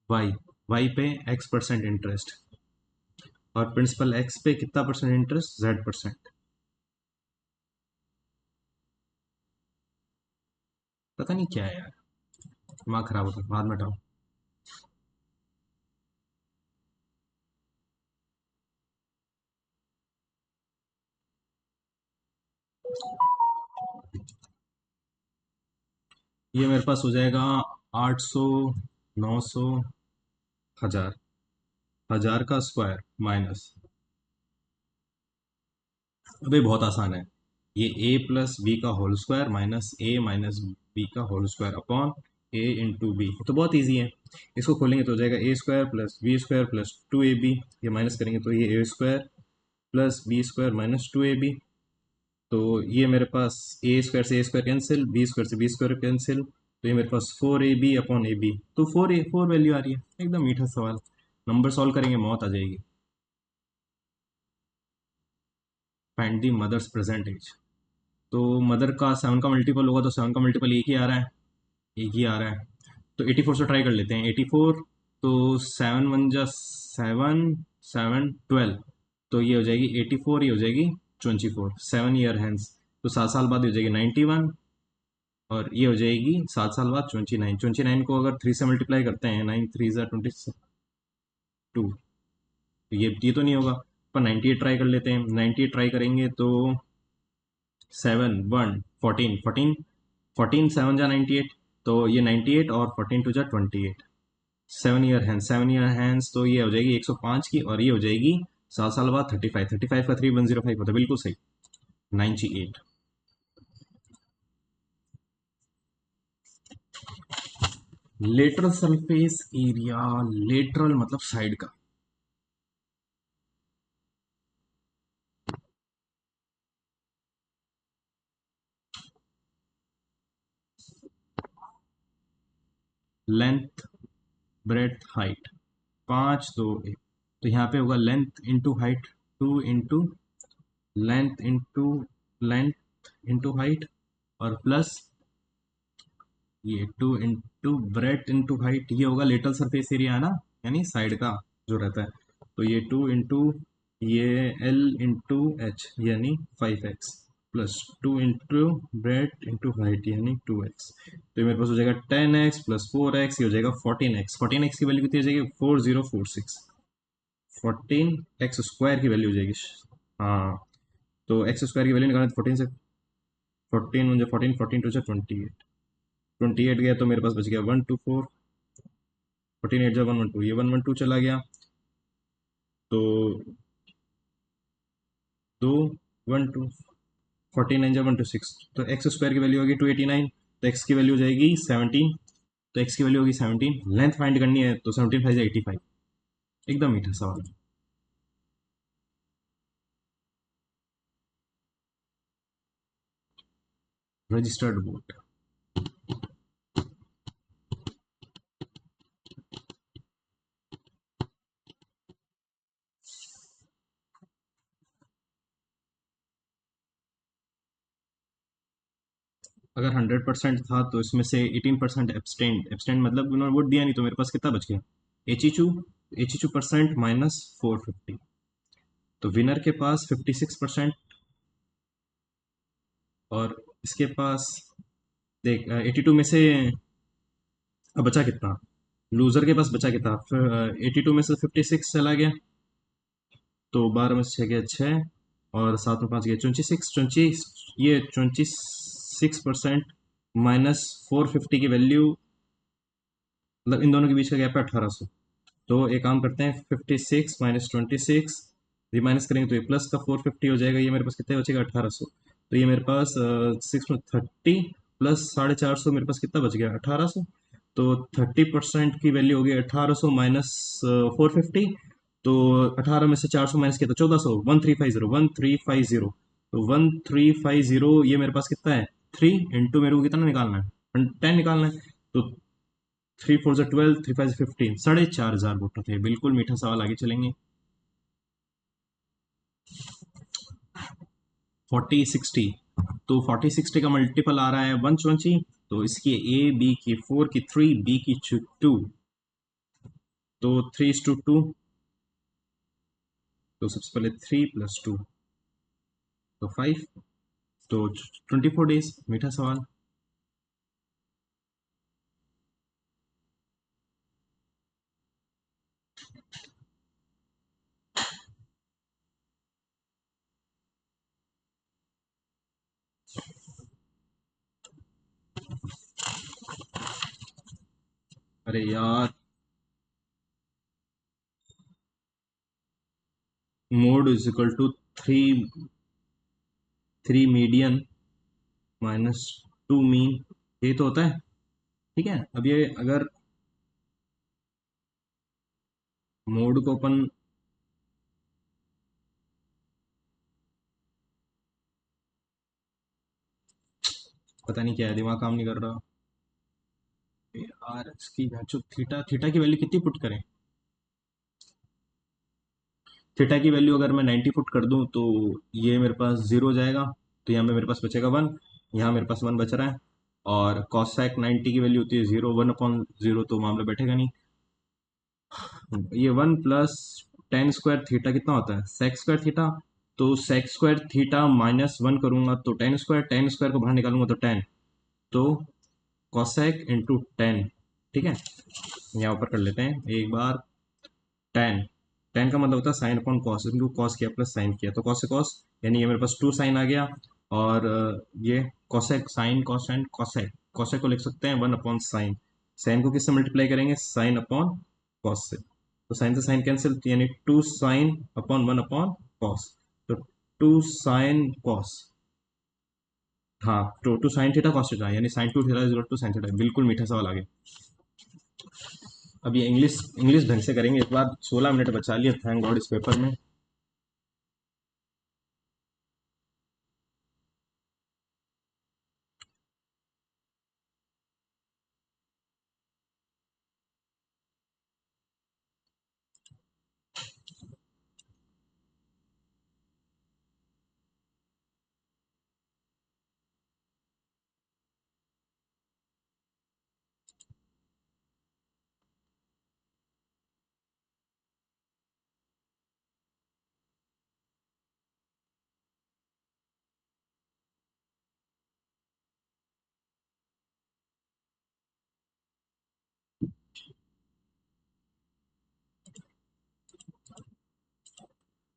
वाई। वाई पे x% इंटरेस्ट, और प्रिंसिपल एक्स पे कितना परसेंट इंटरेस्ट? Z%। पता नहीं क्या है यार, दिमाग खराब होता है, बाद में हटाओ। ये मेरे पास हो जाएगा 800, 900, 1000। 1000 का स्क्वायर माइनस। अबे बहुत आसान है। ये a प्लस बी का whole square minus a minus B का whole square upon a into B, तो बहुत इजी है। इसको खोलेंगे तो हो जाएगा A square plus B square plus 2ab। ये माइनस करेंगे तो ये A square plus B square minus 2ab। तो ये मेरे पास ए स्क्वायर से A square cancel, B square से बी स्क्वायर कैंसिल, तो ये मेरे पास 4ab अपॉन ए बी। तो 4 वैल्यू आ रही है, एकदम मीठा सवाल। नंबर सॉल्व करेंगे मौत आ जाएगी। Find the mother's present age. तो मदर का 7 का मल्टीपल होगा तो 7 का मल्टीपल एक ही आ रहा है। एक ही आ रहा है। तो 84 से ट्राई कर लेते हैं। 84, तो 7 1 जा 7, 7 12। तो ये हो जाएगी 84, ये हो जाएगी 24, 7 ईयर हैंस। तो 7 साल बाद ये हो जाएगी 91, और ये हो जाएगी 7 साल बाद 29। 29 को अगर 3 से मल्टीप्लाई करते हैं, 9 3 जा 22। तो ये तो नहीं होगा। पर 98 ट्राई कर लेते हैं। 98 ट्राई करेंगे तो 7 1 14, 14, 14 7 जा 98। तो ये 98 और 14 2 जा 28। 7 ईयर हैंस तो ये हो जाएगी 105 की, और ये हो जाएगी 7 साल बाद 35। 35 का 3105 होता है, बिल्कुल सही। 98। Lateral surface area. लेटरल मतलब साइड का। Length, breadth, height. 5 2 1। तो यहाँ पे होगा length into height. 2 into length into length into height, और प्लस ये 2 इंटू ब्रेथ इंटू हाइट, ये होगा लेटरल सरफेस एरिया है ना, यानी साइड का जो रहता है। तो ये 2 इंटू ये एल इंटू एच यानी 5x, plus 2 into breadth into height यानी 2x। तो ये मेरे पास हो जाएगा 10x प्लस 4x, ये हो जाएगा 14x। 14x की वैल्यू कितनी हो जाएगी? 4046। 14x स्क्वायर की वैल्यू हो जाएगी। हाँ, तो एक्स स्क्वायर की वैल्यू निकालना है 14 से। 14 मुझे 14, 14 टू 28। 28 गया तो मेरे पास बच गया 124। 14 8 जा 112, ये 112 चला गया। तो 2 1 2, 14 9 जा 126, तो एक्स स्क्वायर की वैल्यू होगी 289। तो एक्स की वैल्यू हो जाएगी 17। तो एक्स की वैल्यू होगी 17, लेंथ फाइंड करनी है तो 17 5 85। एकदम मीठा सवाल। Registered board. अगर 100% था तो इसमें से 18% एब्सटेंड। एब्सटेंड मतलब उन्होंने वोट दिया नहीं, तो मेरे पास कितना बच गया? 82। 82% माइनस 450। तो विनर के पास 56%। और इसके पास देख 82 में से अब बचा कितना? लूजर के पास बचा कितना? 82 में से 56 चला गया, तो 12 में से 6 गया 6, और 7 में 5 गया 26। 25, ये 26% माइनस 450 की वैल्यू, मतलब इन दोनों के बीच का गैप है 1800। तो एक काम करते हैं, 56 माइनस 26, ये माइनस करेंगे तो ये प्लस का 450 हो जाएगा। ये मेरे पास कितना बचेगा? 1800। तो ये मेरे पास 6 में 30 प्लस 450, मेरे पास कितना बच गया? 1800। तो 30% की वैल्यू हो गई 1800 माइनस 450। तो 18 में से 400 माइनस किया तो 1400। 1350, 1350। तो 1350, ये मेरे पास कितना है? 3 इंटू मेरे को कितना निकालना है? 10 निकालना है। तो 3 4 जा 12, 3 5 जा 15, 4,500 वोट थे। बिल्कुल मीठा सवाल, आगे चलेंगे। 40 60। तो 40 60 का मल्टीपल आ रहा है 120। तो इसकी ए, बी की 4 की 3, बी की 2। तो 3:2। तो सबसे पहले 3 + 2 तो 5। तो 24 डेज। मीठा सवाल। अरे यार, mode is equal to 3 median minus 2 mean, ये तो होता है। ठीक है, अब ये अगर मोड को अपन, पता नहीं क्या है, दिमाग काम नहीं कर रहा यार। इसकी जो थीटा, थीटा की वैल्यू कितनी पुट करें? थीटा की वैल्यू अगर मैं 90 पुट कर दूं तो ये मेरे पास जीरो हो जाएगा। तो यहाँ पे मेरे पास बचेगा 1। यहाँ मेरे पास 1 बच रहा है। और कॉसेक 90 की वैल्यू होती है 0, 1/0, तो मामला बैठेगा नहीं। ये 1 + tan² थीटा कितना होता है? sec² theta. तो sec² थीटा माइनस 1 करूंगा तो tan² को बाहर निकालूंगा तो 10। तो कॉसेक इंटू 10। ठीक है, यहाँ ऊपर कर लेते हैं एक बार। 10 का मतलब होता है साइन अपॉन कॉस, इनको कॉस किया प्लस साइन किया तो कॉस से कॉस, यानी ये मेरे पास 2 साइन आ गया। और ये cosec, sine cos and cosec, cosec को लिख सकते हैं 1/साइन। साइन को किससे मल्टीप्लाई करेंगे? साइन अपॉन कॉस से। तो साइन से साइन कैंसिल, यानी 2 साइन अपॉन 1/कॉस। तो 2 साइन कॉस। हाँ, तो 2 साइन थीटा कॉस थीटा, यानी sin 2 थीटा = sin थीटा। बिल्कुल मीठा सवाल आ गया। अब ये इंग्लिश, इंग्लिश ढंग से करेंगे इस बार। 16 मिनट बचा लिए, थैंक गॉड, इस पेपर में।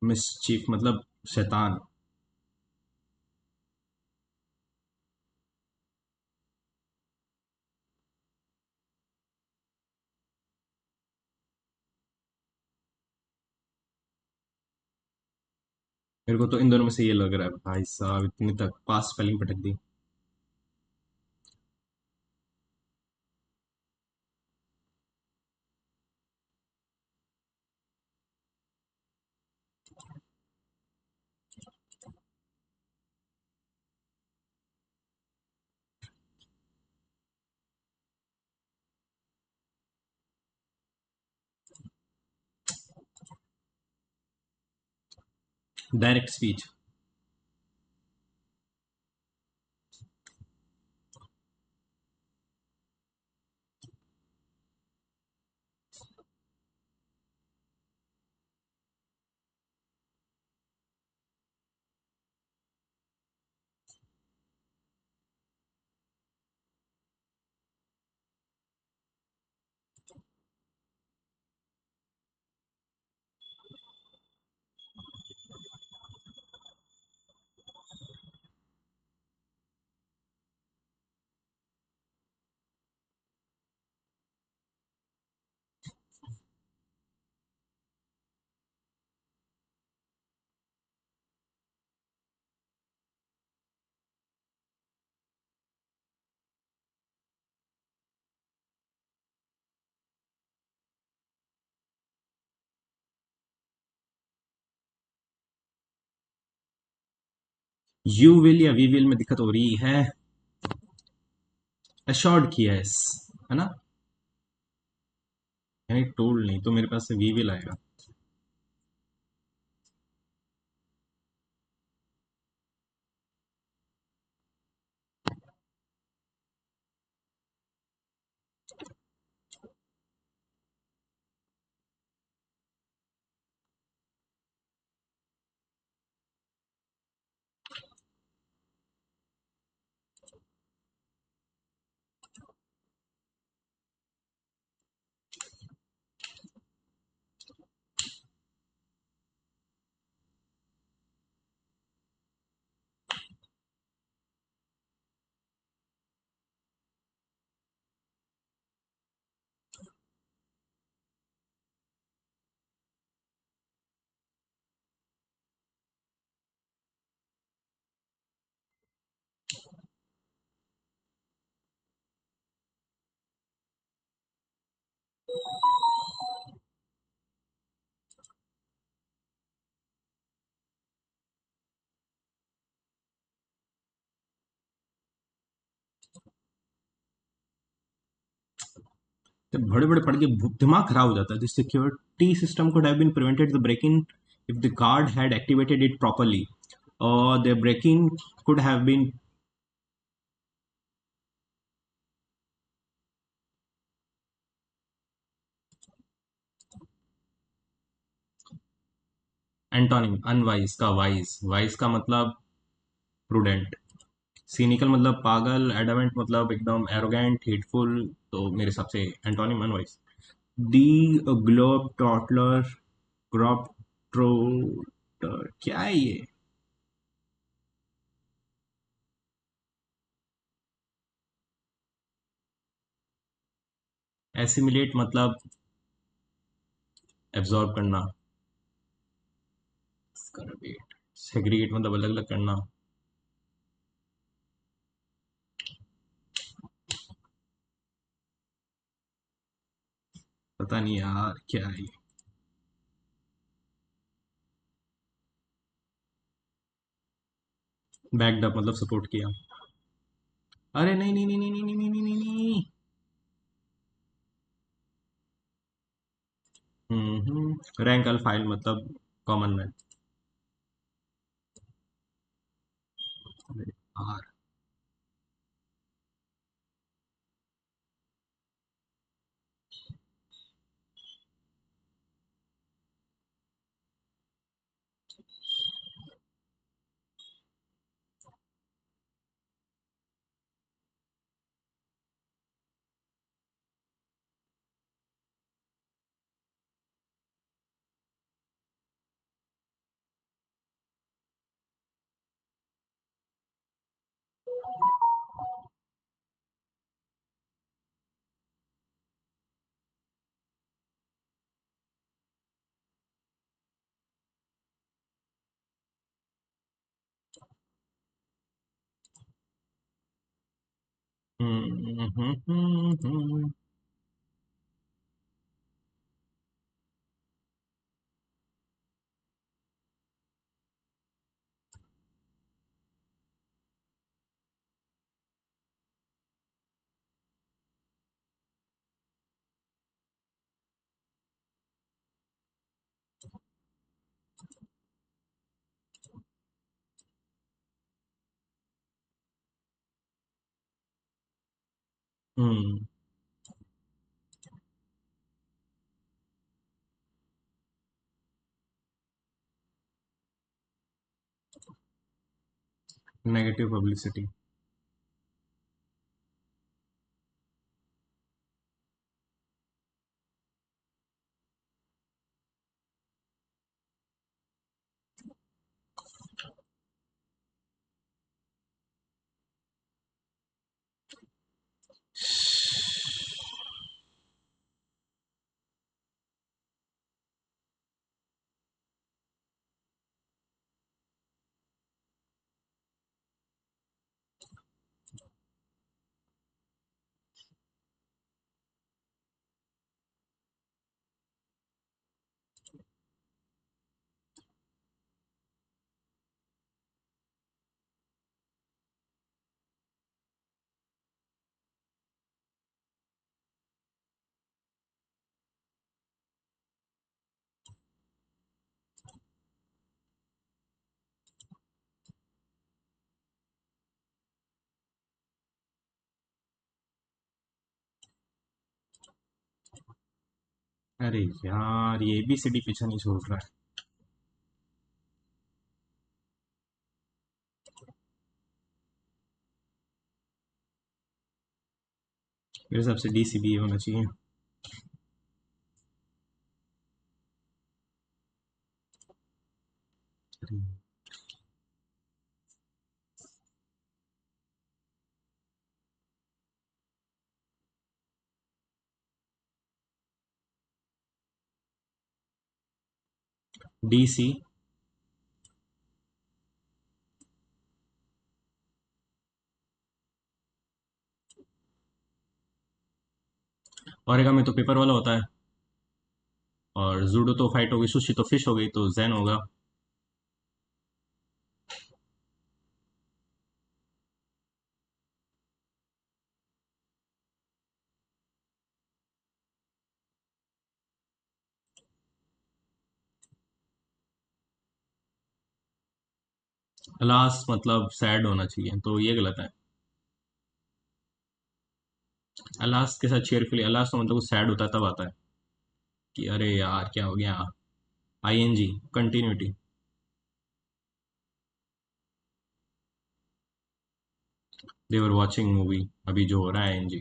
मिसचीफ मतलब शैतान। मेरे को तो इन दोनों में से ये लग रहा है भाई साहब, इतनी तक पास स्पेलिंग पटक दी। Direct speech. यू विल या वी विल में दिक्कत हो रही है। अश्योर्ड किया है ना। यानी टोल्ड नहीं, तो मेरे पास से वी विल आएगा। जब बड़े बड़े पढ़ के दिमाग खराब हो जाता है। The security system could have been prevented the break-in if the guard had activated it properly, or the break-in could have been antonym unwise का वाइज। वाइज का मतलब प्रूडेंट। सीनिकल मतलब पागल। एडमेंट मतलब एकदम एरोगेंट हेटफुल। तो मेरे हिसाब से antonym unwise. The globe टॉटलर Groq Trotter क्या है ये। एसिमिलेट मतलब एब्जॉर्ब करना। सेग्रीगेट मतलब अलग अलग करना। पता नहीं यार क्या है ये। बैकड अप मतलब सपोर्ट किया। अरे नहीं नहीं नहीं नहीं नहीं नहीं नहीं नहीं नहीं। रैंक अल फाइल मतलब कॉमन मैन। यार हम्म, हम्म, हम्म, हम्म, नेगेटिव पब्लिसिटी। अरे यार, ये भी सीडी पीछा नहीं छोड़ रहा है। मेरे हिसाब से डीसीबी होना चाहिए। डीसी। ओरेगा में तो पेपर वाला होता है। और जूडो तो फाइट होगी, सुशी तो फिश हो गई, तो जैन होगा। अलास मतलब सैड होना चाहिए, तो ये गलत है। अलास के साथ चेयरफुली, अलास तो मतलब कुछ सैड होता है तब आता है कि अरे यार क्या हो गया। ING, continuity. They were watching movie, अभी जो हो रहा है आईएनजी।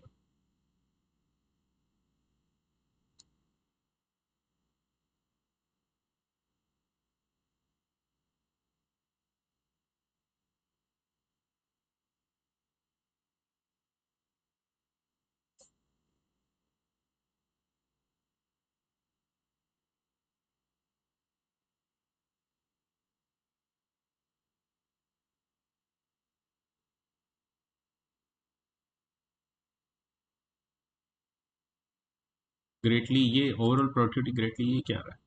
ग्रेटली, ये ओवरऑल प्रोडक्टिविटी ग्रेटली ये क्या है?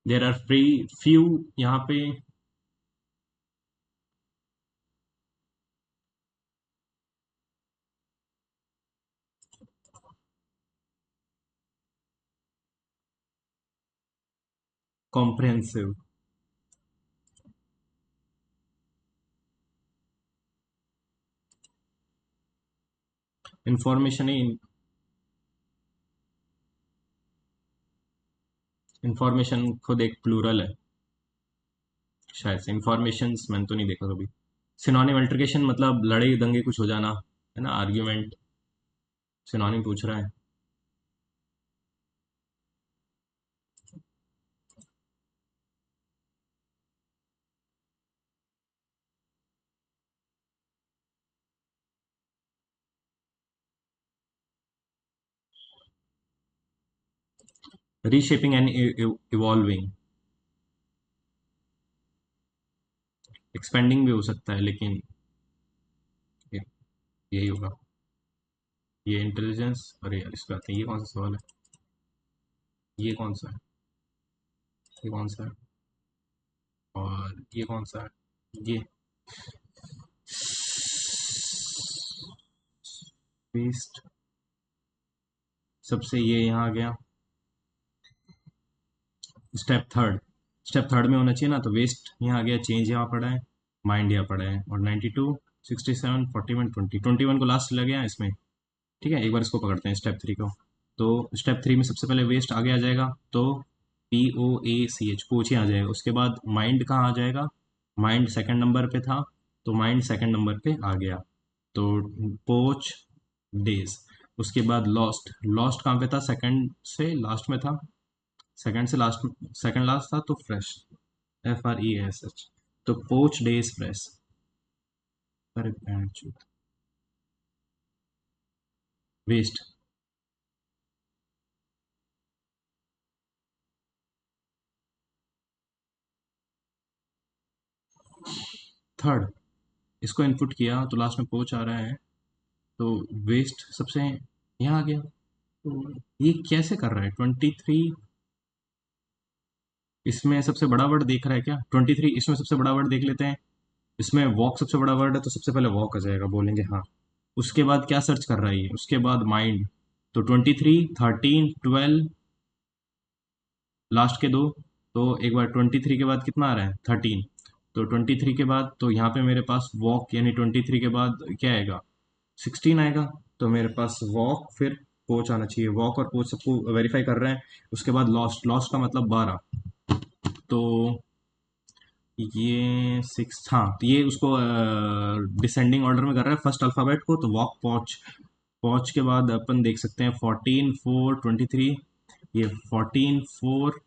देर आर फ्री फ्यू यहाँ पे। कॉम्प्रहेंसिव। इंफॉर्मेशन ही। इंफॉर्मेशन खुद एक प्लूरल है। शायद से इंफॉर्मेशन मैंने तो नहीं देखा कभी। सिनोनिम अल्टरकेशन मतलब लड़ाई दंगे कुछ हो जाना, है ना, आर्ग्यूमेंट। सिनोनिम पूछ रहा है। रीशेपिंग एंड इवॉल्विंग, एक्सपेंडिंग भी हो सकता है लेकिन ये- यही होगा। ये इंटेलिजेंस, अरे यार इस पे आते हैं, ये कौन सा सवाल है, ये कौन सा है, ये कौन सा है, और ये कौन सा है, ये वेस्ट, सबसे ये यहाँ आ गया। स्टेप थर्ड, स्टेप थर्ड में होना चाहिए ना, तो वेस्ट यहाँ आ गया, चेंज यहाँ पड़ा है, माइंड यहाँ पड़ा है, और 92, 67, 41, 20, 21 को लास्ट लग गया इसमें। ठीक है, एक बार इसको पकड़ते हैं स्टेप थ्री को। तो स्टेप थ्री में सबसे पहले वेस्ट आगे आ जाएगा, तो POACH, पोच ही आ जाएगा। उसके बाद माइंड कहाँ आ जाएगा, माइंड सेकंड नंबर पे था, तो माइंड सेकंड नंबर पे आ गया, तो पोच डेज। उसके बाद लॉस्ट, लॉस्ट कहाँ पे था, सेकंड से लास्ट में था, सेकंड से लास्ट, सेकंड लास्ट था, तो फ्रेश, FRESH, तो पोच डेज फ्रेश। अरे वेस्ट। थर्ड, इसको इनपुट किया तो लास्ट में पोच आ रहा है, तो वेस्ट सबसे यहाँ आ गया। तो ये कैसे कर रहा है, 23, इसमें सबसे बड़ा वर्ड देख रहा है क्या, 23 इसमें सबसे बड़ा वर्ड देख लेते हैं। इसमें वॉक सबसे बड़ा वर्ड है, तो सबसे पहले वॉक आ जाएगा, बोलेंगे हाँ। उसके बाद क्या सर्च कर रहा है ये, उसके बाद माइंड, तो 23, 13, 12, लास्ट के दो, तो एक बार 23 के बाद कितना आ रहा है, 13, तो 23 के बाद तो यहाँ पे मेरे पास वॉक, यानी 23 के बाद क्या आएगा, 16 आएगा, तो मेरे पास वॉक फिर कोच आना चाहिए, वॉक और कोच सबको वेरीफाई कर रहे हैं। उसके बाद लॉस्ट, लॉस्ट का मतलब 12, तो ये सिक्स, हाँ, तो ये उसको डिसेंडिंग ऑर्डर में कर रहा है, फर्स्ट अल्फ़ाबेट को, तो वॉक पॉच, पॉच के बाद अपन देख सकते हैं 14, 4, 23, ये 14, 4,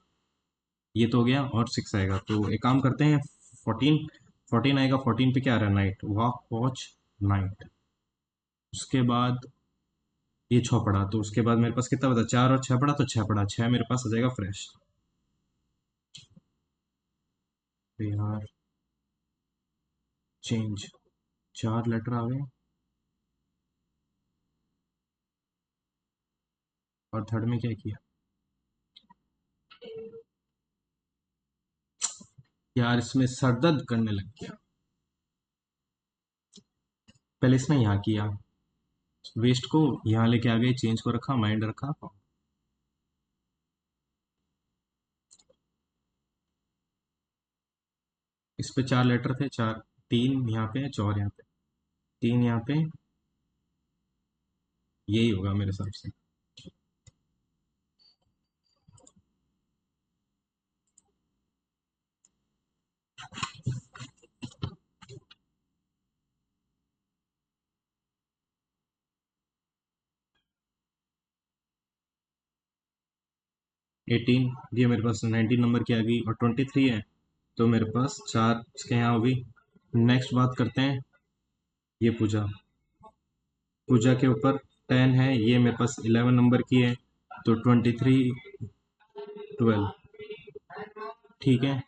ये तो हो गया, और 6 आएगा, तो एक काम करते हैं, 14, 14 आएगा, 14 पे क्या आ रहा है, नाइट, वॉक पॉच नाइट। उसके बाद ये 6 पड़ा, तो उसके बाद मेरे पास कितना बता, 4 और 6 पड़ा, तो 6 पड़ा, 6 मेरे पास आ जाएगा फ्रेश। बिहार, चेंज, 4 लेटर आ गए, और थर्ड में क्या किया, यार इसमें सरदर्द करने लग गया। पहले इसमें यहाँ किया, वेस्ट को यहाँ लेके आ गए, चेंज को रखा, माइंड रखा, इस पे 4 लेटर थे, चार, 3 यहाँ पे, 4 यहाँ पे, 3 यहाँ पे, यही होगा मेरे हिसाब से। 18, ये मेरे पास 19 नंबर की आ गई, और 23 है, तो मेरे पास 4 इसके यहाँ होगी। नेक्स्ट बात करते हैं, ये पूजा, पूजा के ऊपर 10 है, ये मेरे पास 11 नंबर की है, तो 23, 12, ठीक है।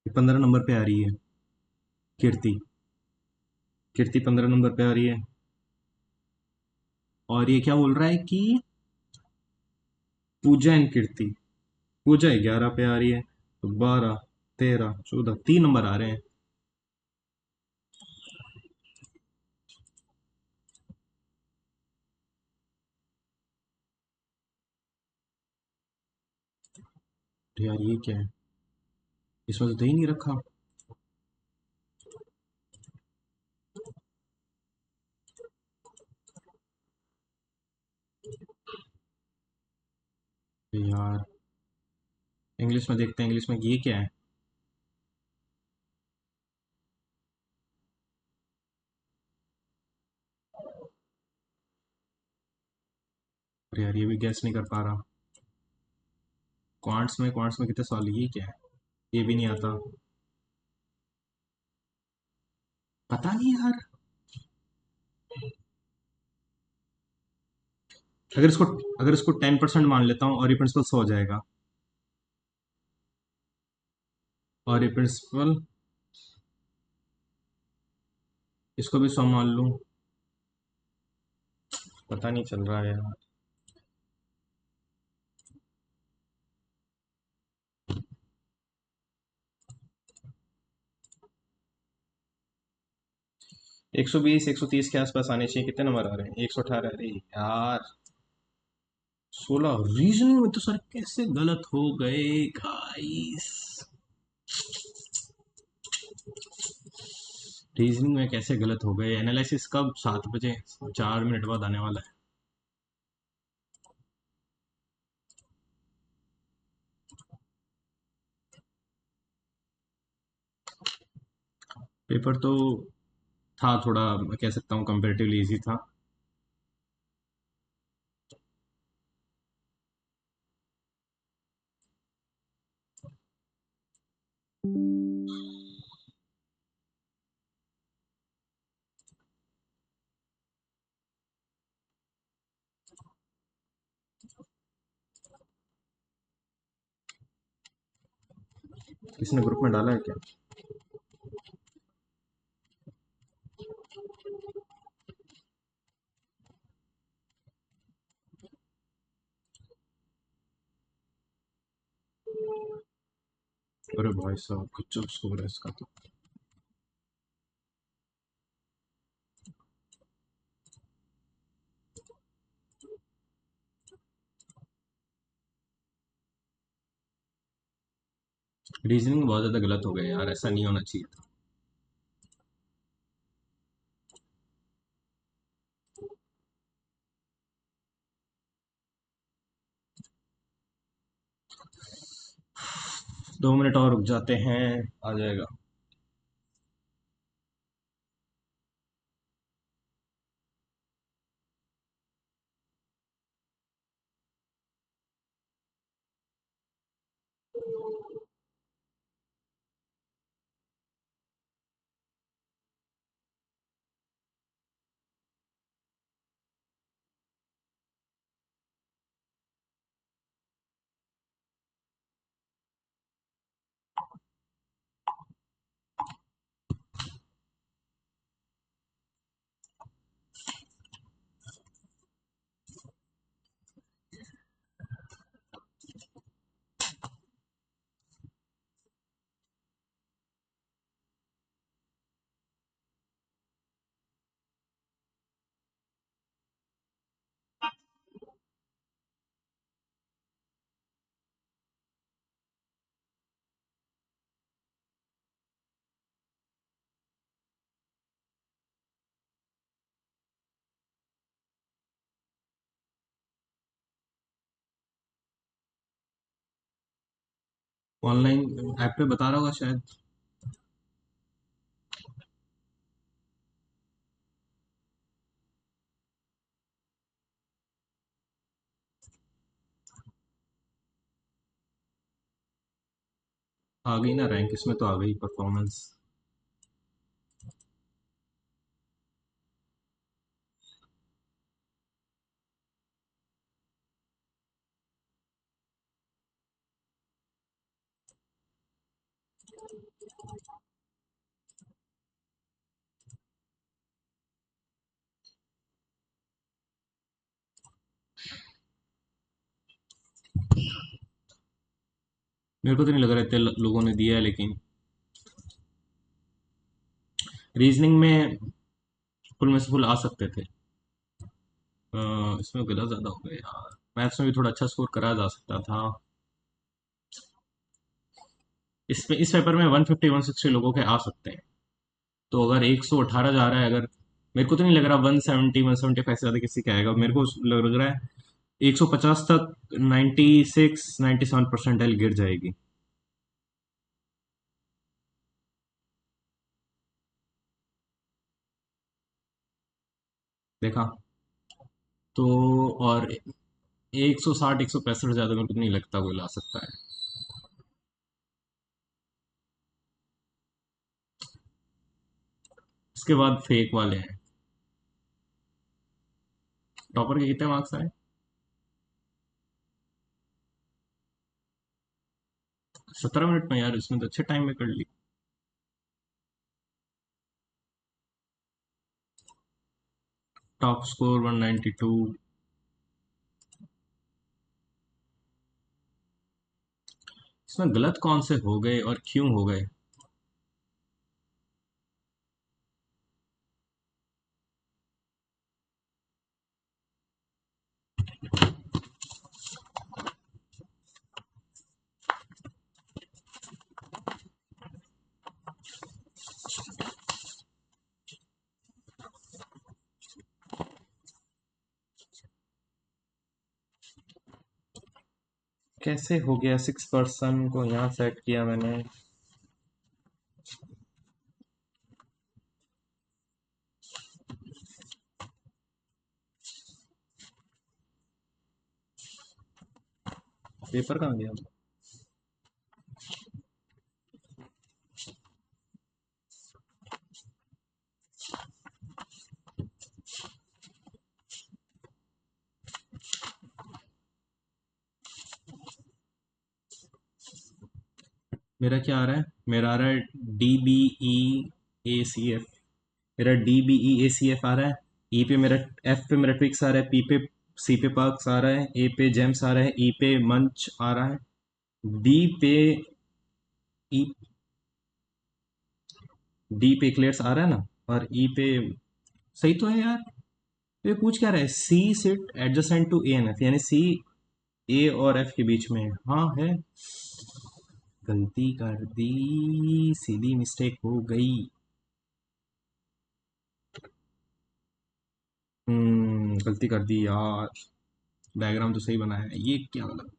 ये 15 नंबर पे आ रही है, कीर्ति, कीर्ति 15 नंबर पे आ रही है, और ये क्या बोल रहा है कि पूजा एंड कीर्ति, पूजा 11 पे आ रही है, तो 12, 13, 14, 3 नंबर आ रहे हैं। तो यार ये क्या है, इसमें तो दे ही नहीं रखा। तो यार इंग्लिश में देखते हैं, इंग्लिश में ये क्या है, अरे यार ये भी गैस नहीं कर पा रहा। क्वांट्स में कितने सवाल, ये क्या है? ये भी नहीं आता। पता नहीं यार। अगर इसको अगर इसको 10% मान लेता हूँ और ये प्रिंसिपल 100 हो जाएगा। और ये प्रिंसिपल, इसको भी 100 मान लूँ। पता नहीं चल रहा है यार। 120 130 के आसपास आने चाहिए। कितने नंबर आ रहे हैं? 118। अरे यार, 16। रीजनिंग में तो सर कैसे गलत हो गए गाइस। रीजनिंग में कैसे गलत हो गए? एनालिसिस कब? 7 बजे, 4 मिनट बाद आने वाला है। पेपर तो था थोड़ा, मैं कह सकता हूँ कंपेरेटिवली इजी था। किसने ग्रुप में डाला है क्या? अरे भाई साहब, गजब स्कोर है इसका तो। रीजनिंग बहुत ज्यादा गलत हो गया यार, ऐसा नहीं होना चाहिए था। 2 मिनट और रुक जाते हैं, आ जाएगा। ऑनलाइन ऐप पे बता रहा होगा शायद। आ गई ना रैंक, इसमें तो आ गई परफॉर्मेंस। मेरे को तो नहीं लग रहा इतने लोगों ने दिया है, लेकिन रीजनिंग में फुल में से फुल आ सकते थे। इसमें गलत ज्यादा हो गए यार। मैथ्स में भी थोड़ा अच्छा स्कोर करा जा सकता था। इसमें इस पेपर में 150 160 लोगों के आ सकते हैं। तो अगर 118 जा रहा है, अगर, मेरे को तो नहीं लग रहा 170 175 से ज्यादा किसी का आएगा। मेरे को लग रहा है 150 तक, 96 97 परसेंटाइल गिर जाएगी। देखा तो। और 160 165 ज़्यादा मेरे को नहीं लगता कोई ला सकता है। इसके बाद फेक वाले हैं। टॉपर के कितने मार्क्स आए? 17 मिनट में यार, इसमें तो अच्छे टाइम में कर ली। Top score 192। इसमें गलत कौन से हो गए और क्यों हो गए? कैसे हो गया? 6 पर्सन को यहाँ सेट किया मैंने। पेपर कहाँ गया? मेरा क्या आ रहा है? मेरा आ रहा है DBE ACF। मेरा DBE ACF आ रहा है। ई पे मेरा, एफ पे मेरा ट्विक्स आ रहा है, पी पे, सी पे पर्क्स आ रहा है, ए पे जेम्स आ रहा है, ई पे मंच आ रहा है, डी पे ई डी पे क्लियर्स आ रहा है ना, और ई पे सही तो है यार। तो ये पूछ क्या रहा है? C sit adjacent to A and F, यानी सी ए और एफ के बीच में है। हाँ है। गलती कर दी, सीधी मिस्टेक हो गई। गलती कर दी यार। डायग्राम तो सही बनाया है, ये क्या गलत?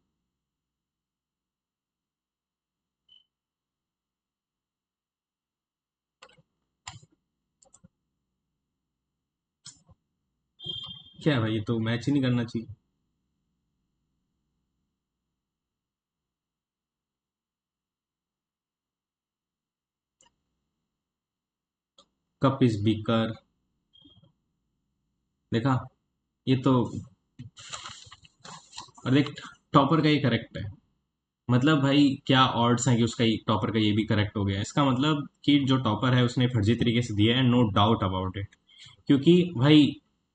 क्या है भाई, ये तो मैच ही नहीं करना चाहिए। Cup is beaker. देखा? ये तो, और देख, टॉपर का ही करेक्ट है। मतलब भाई क्या ऑड्स हैं कि उसका टॉपर का ये भी करेक्ट हो गया? इसका मतलब कि जो टॉपर है उसने फर्जी तरीके से दिया है, नो डाउट अबाउट इट। क्योंकि भाई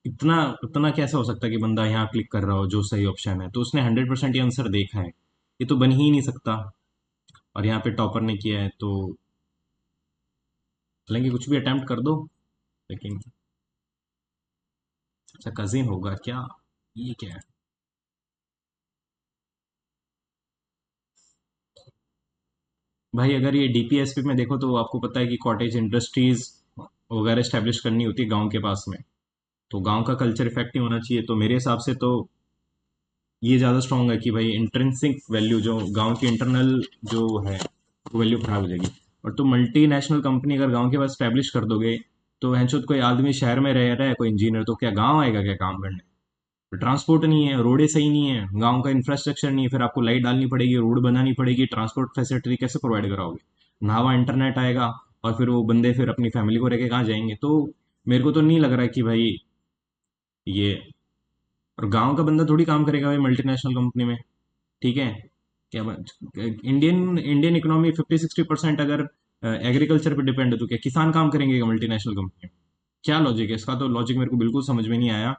इतना इतना कैसे हो सकता है कि बंदा यहाँ क्लिक कर रहा हो जो सही ऑप्शन है, तो उसने 100% ये आंसर देखा है। ये तो बन ही नहीं सकता। और यहाँ पे टॉपर ने किया है तो हालांकि कुछ भी अटेम्प्ट कर दो, लेकिन अच्छा कजिन होगा क्या? ये क्या है? भाई अगर ये डीपीएसपी में देखो तो आपको पता है कि कॉटेज इंडस्ट्रीज वगैरह स्टैब्लिश करनी होती है गांव के पास में। तो गांव का कल्चर इफेक्टिव होना चाहिए, तो मेरे हिसाब से तो ये ज़्यादा स्ट्रांग है कि भाई इंट्रिंसिक वैल्यू जो गांव की इंटरनल जो है वो वैल्यू खराब हो जाएगी। और तो मल्टीनेशनल कंपनी अगर गांव के पास स्टैब्लिश कर दोगे, तो हैंचोद कोई आदमी शहर में रह रहा है, कोई इंजीनियर, तो क्या गांव आएगा क्या काम करने? ट्रांसपोर्ट नहीं है, रोडें सही नहीं है, गांव का इंफ्रास्ट्रक्चर नहीं है, फिर आपको लाइट डालनी पड़ेगी, रोड बनानी पड़ेगी, ट्रांसपोर्ट फैसिलिटी कैसे प्रोवाइड कराओगे? ना वहाँ इंटरनेट आएगा, और फिर वो बंदे फिर अपनी फैमिली को लेके कहाँ जाएंगे? तो मेरे को तो नहीं लग रहा है कि भाई ये, और गांव का बंदा थोड़ी काम करेगा भाई मल्टीनेशनल कंपनी में। ठीक है? क्या इंडियन इंडियन इकोनॉमी 50-60% अगर एग्रीकल्चर पे डिपेंड है, तो क्या किसान काम करेंगे मल्टीनेशनल कंपनी में? क्या लॉजिक है इसका? तो लॉजिक मेरे को बिल्कुल समझ में नहीं आया।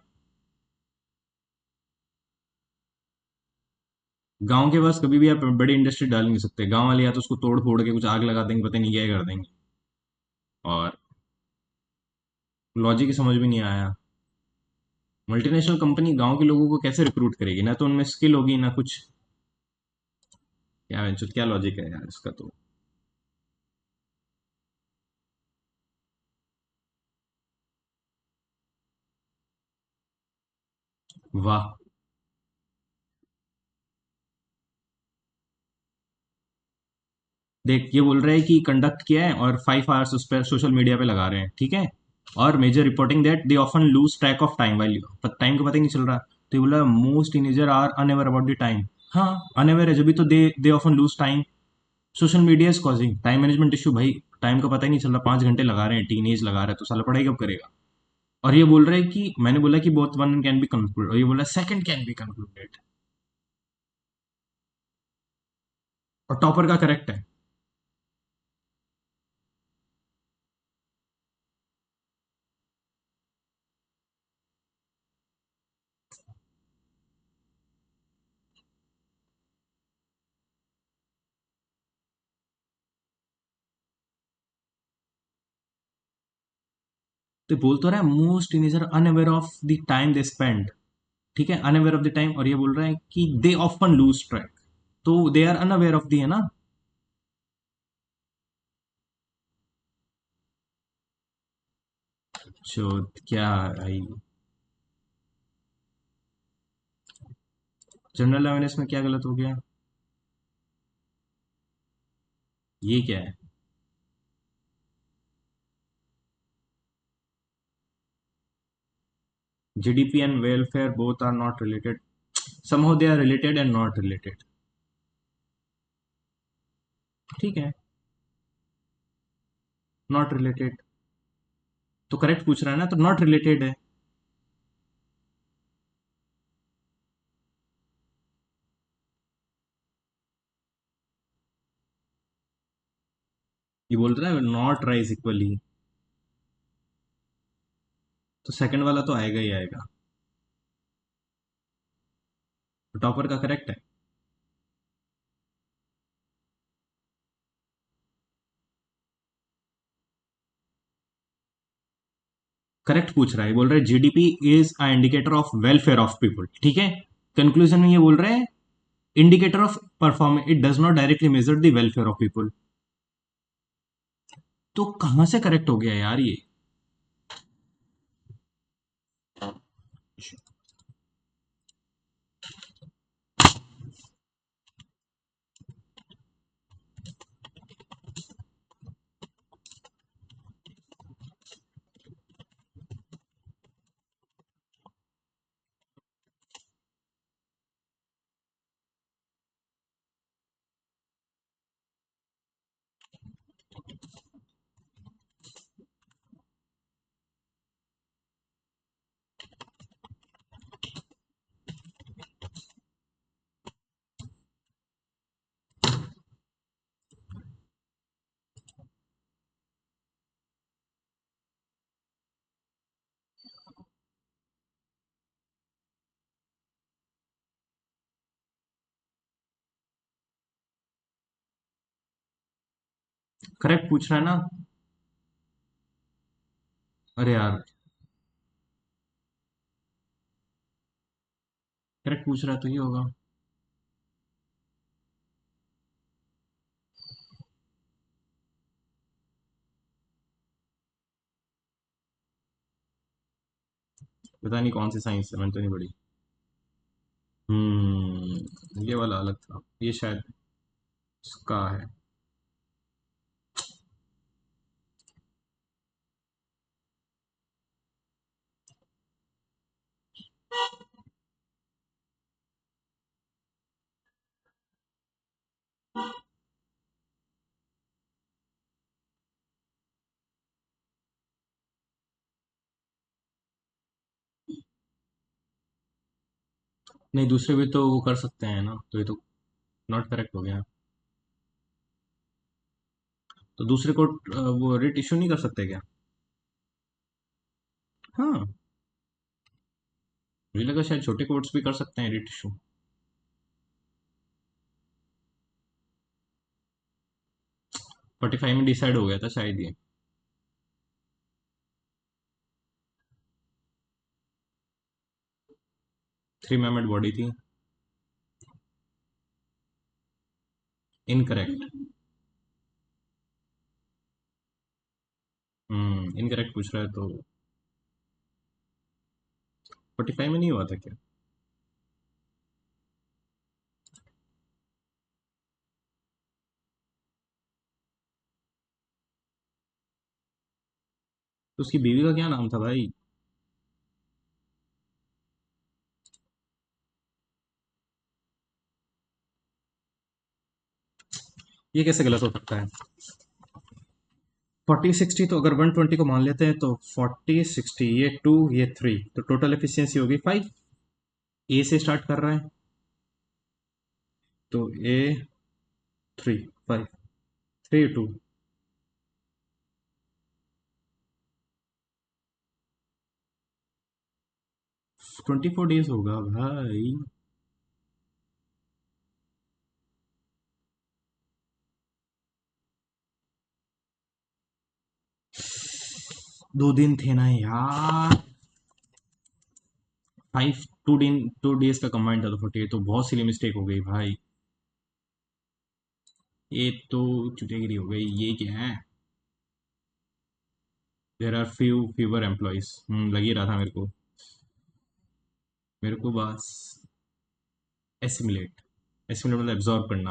गांव के पास कभी भी आप बड़ी इंडस्ट्री डाल नहीं सकते। गांव वाले या तो उसको तोड़ फोड़ के कुछ आग लगा देंगे, पता नहीं क्या कर देंगे। और लॉजिक ही समझ में नहीं आया। मल्टीनेशनल कंपनी गांव के लोगों को कैसे रिक्रूट करेगी? ना तो उनमें स्किल होगी ना कुछ। क्या लॉजिक है यार इसका तो? वाह। देख, ये बोल रहे हैं कि कंडक्ट किया है और 5 आवर्स उस पर सोशल मीडिया पे लगा रहे हैं, ठीक है? और major reporting that they often lose track of time while, time का पता ही नहीं चल रहा। तो ये बोला most teenager are unaware about the time. हाँ, अनअवेयर है, जब भी तो they often lose time. Social media is causing time management issue. भाई टाइम का पता ही नहीं चल रहा, 5 घंटे लगा रहे हैं, टीनेज लगा रहे हैं, तो साला पढ़ाई कब करेगा। और ये बोल रहे हैं कि मैंने बोला कि both one can be conclude, और ये बोला सेकंड कैन बी कंक्लूडेड। और टॉपर का करेक्ट है। तो बोल तो रहा है most teenager unaware of the time they spend. ठीक है, अनअवेयर ऑफ द टाइम, और ये बोल रहा है कि दे ऑफन लूज ट्रैक, तो they are unaware of the, है ना। जो क्या भाई, जनरल अवेयरनेस में क्या गलत हो गया। ये क्या है। GDP and welfare both are not related. somehow they are related and not related। ठीक है, नॉट रिलेटेड तो करेक्ट पूछ रहा है ना, तो नॉट रिलेटेड है। ये बोल रहा है नॉट राइज इक्वली, तो सेकंड वाला तो आएगा ही आएगा। तो टॉपर का करेक्ट है। करेक्ट पूछ रहा है, बोल रहा है GDP is a indicator of welfare of people. ठीक है, कंक्लूजन में ये बोल रहे हैं indicator of performance, it does not directly measure the welfare of people. तो कहां से करेक्ट हो गया यार ये। करेक्ट पूछ रहा है ना। अरे यार, करेक्ट पूछ रहा है तो ये होगा। पता नहीं कौन सी साइंस है, मैंने तो नहीं पढ़ी। ये वाला अलग था, ये शायद उसका है। नहीं, दूसरे भी तो वो कर सकते हैं ना, तो ये तो नॉट करेक्ट हो गया। तो दूसरे को वो रिट इशू नहीं कर सकते क्या। हाँ, मुझे लगा शायद छोटे कोर्ट्स भी कर सकते हैं रिट इशू। 45 में डिसाइड हो गया था शायद ये। 3 मेंबर्ड बॉडी थी। इनकरेक्ट। इनकरेक्ट पूछ रहा है तो। 45 में नहीं हुआ था क्या। तो उसकी बीवी का क्या नाम था भाई। ये कैसे गलत हो सकता है? 40 60, तो अगर 120 को मान लेते हैं तो 40 60, ये 2 ये 3, तो टोटल एफिशिएंसी होगी 5। ए से स्टार्ट कर रहा है, तो ए 3 5 3 2। 24 डेज होगा भाई। 2 दिन थे ना यार। 2 डेज का कंबाइंड था तो 48, तो बहुत सिली मिस्टेक हो गई भाई। ये तो चुटेगिरी हो गई। ये क्या है? There are fewer employees. लग ही रहा था मेरे को बस एसिमुलेट। एसिमुलेट मतलब एब्जॉर्ब करना।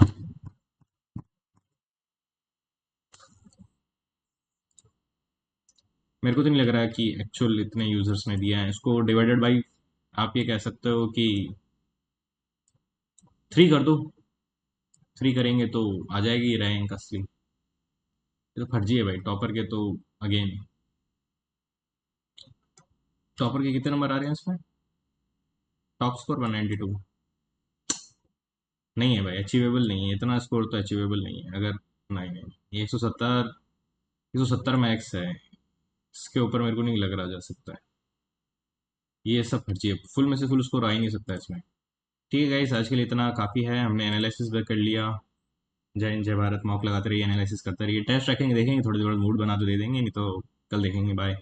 मेरे को तो नहीं लग रहा है कि एक्चुअल इतने यूजर्स ने दिया है इसको। डिवाइडेड बाई, आप ये कह सकते हो कि 3 कर दो। 3 करेंगे तो आ जाएगी रैंक असली। ये तो फर्जी है भाई टॉपर के तो। अगेन, टॉपर के कितने नंबर आ रहे हैं इसमें? Top score 192। नहीं है भाई, अचीवेबल नहीं है इतना स्कोर, तो अचीवेबल नहीं है अगर। नहीं नहीं, ये 170 मैक्स है। इसके ऊपर मेरे को नहीं लग रहा जा सकता है। ये सब फर्जी है, फुल में से फुल स्कोर आ ही नहीं सकता इसमें। ठीक है गाइस, आज के लिए इतना काफ़ी है। हमने एनालिसिस भी कर लिया। जय हिंद जय भारत। मॉक लगाते रहिए, एनालिसिस करते रहिए, टेस्ट रखेंगे, देखेंगे थोड़ी देर बाद मूड बना तो दे देंगे, नहीं तो कल देखेंगे। बाय।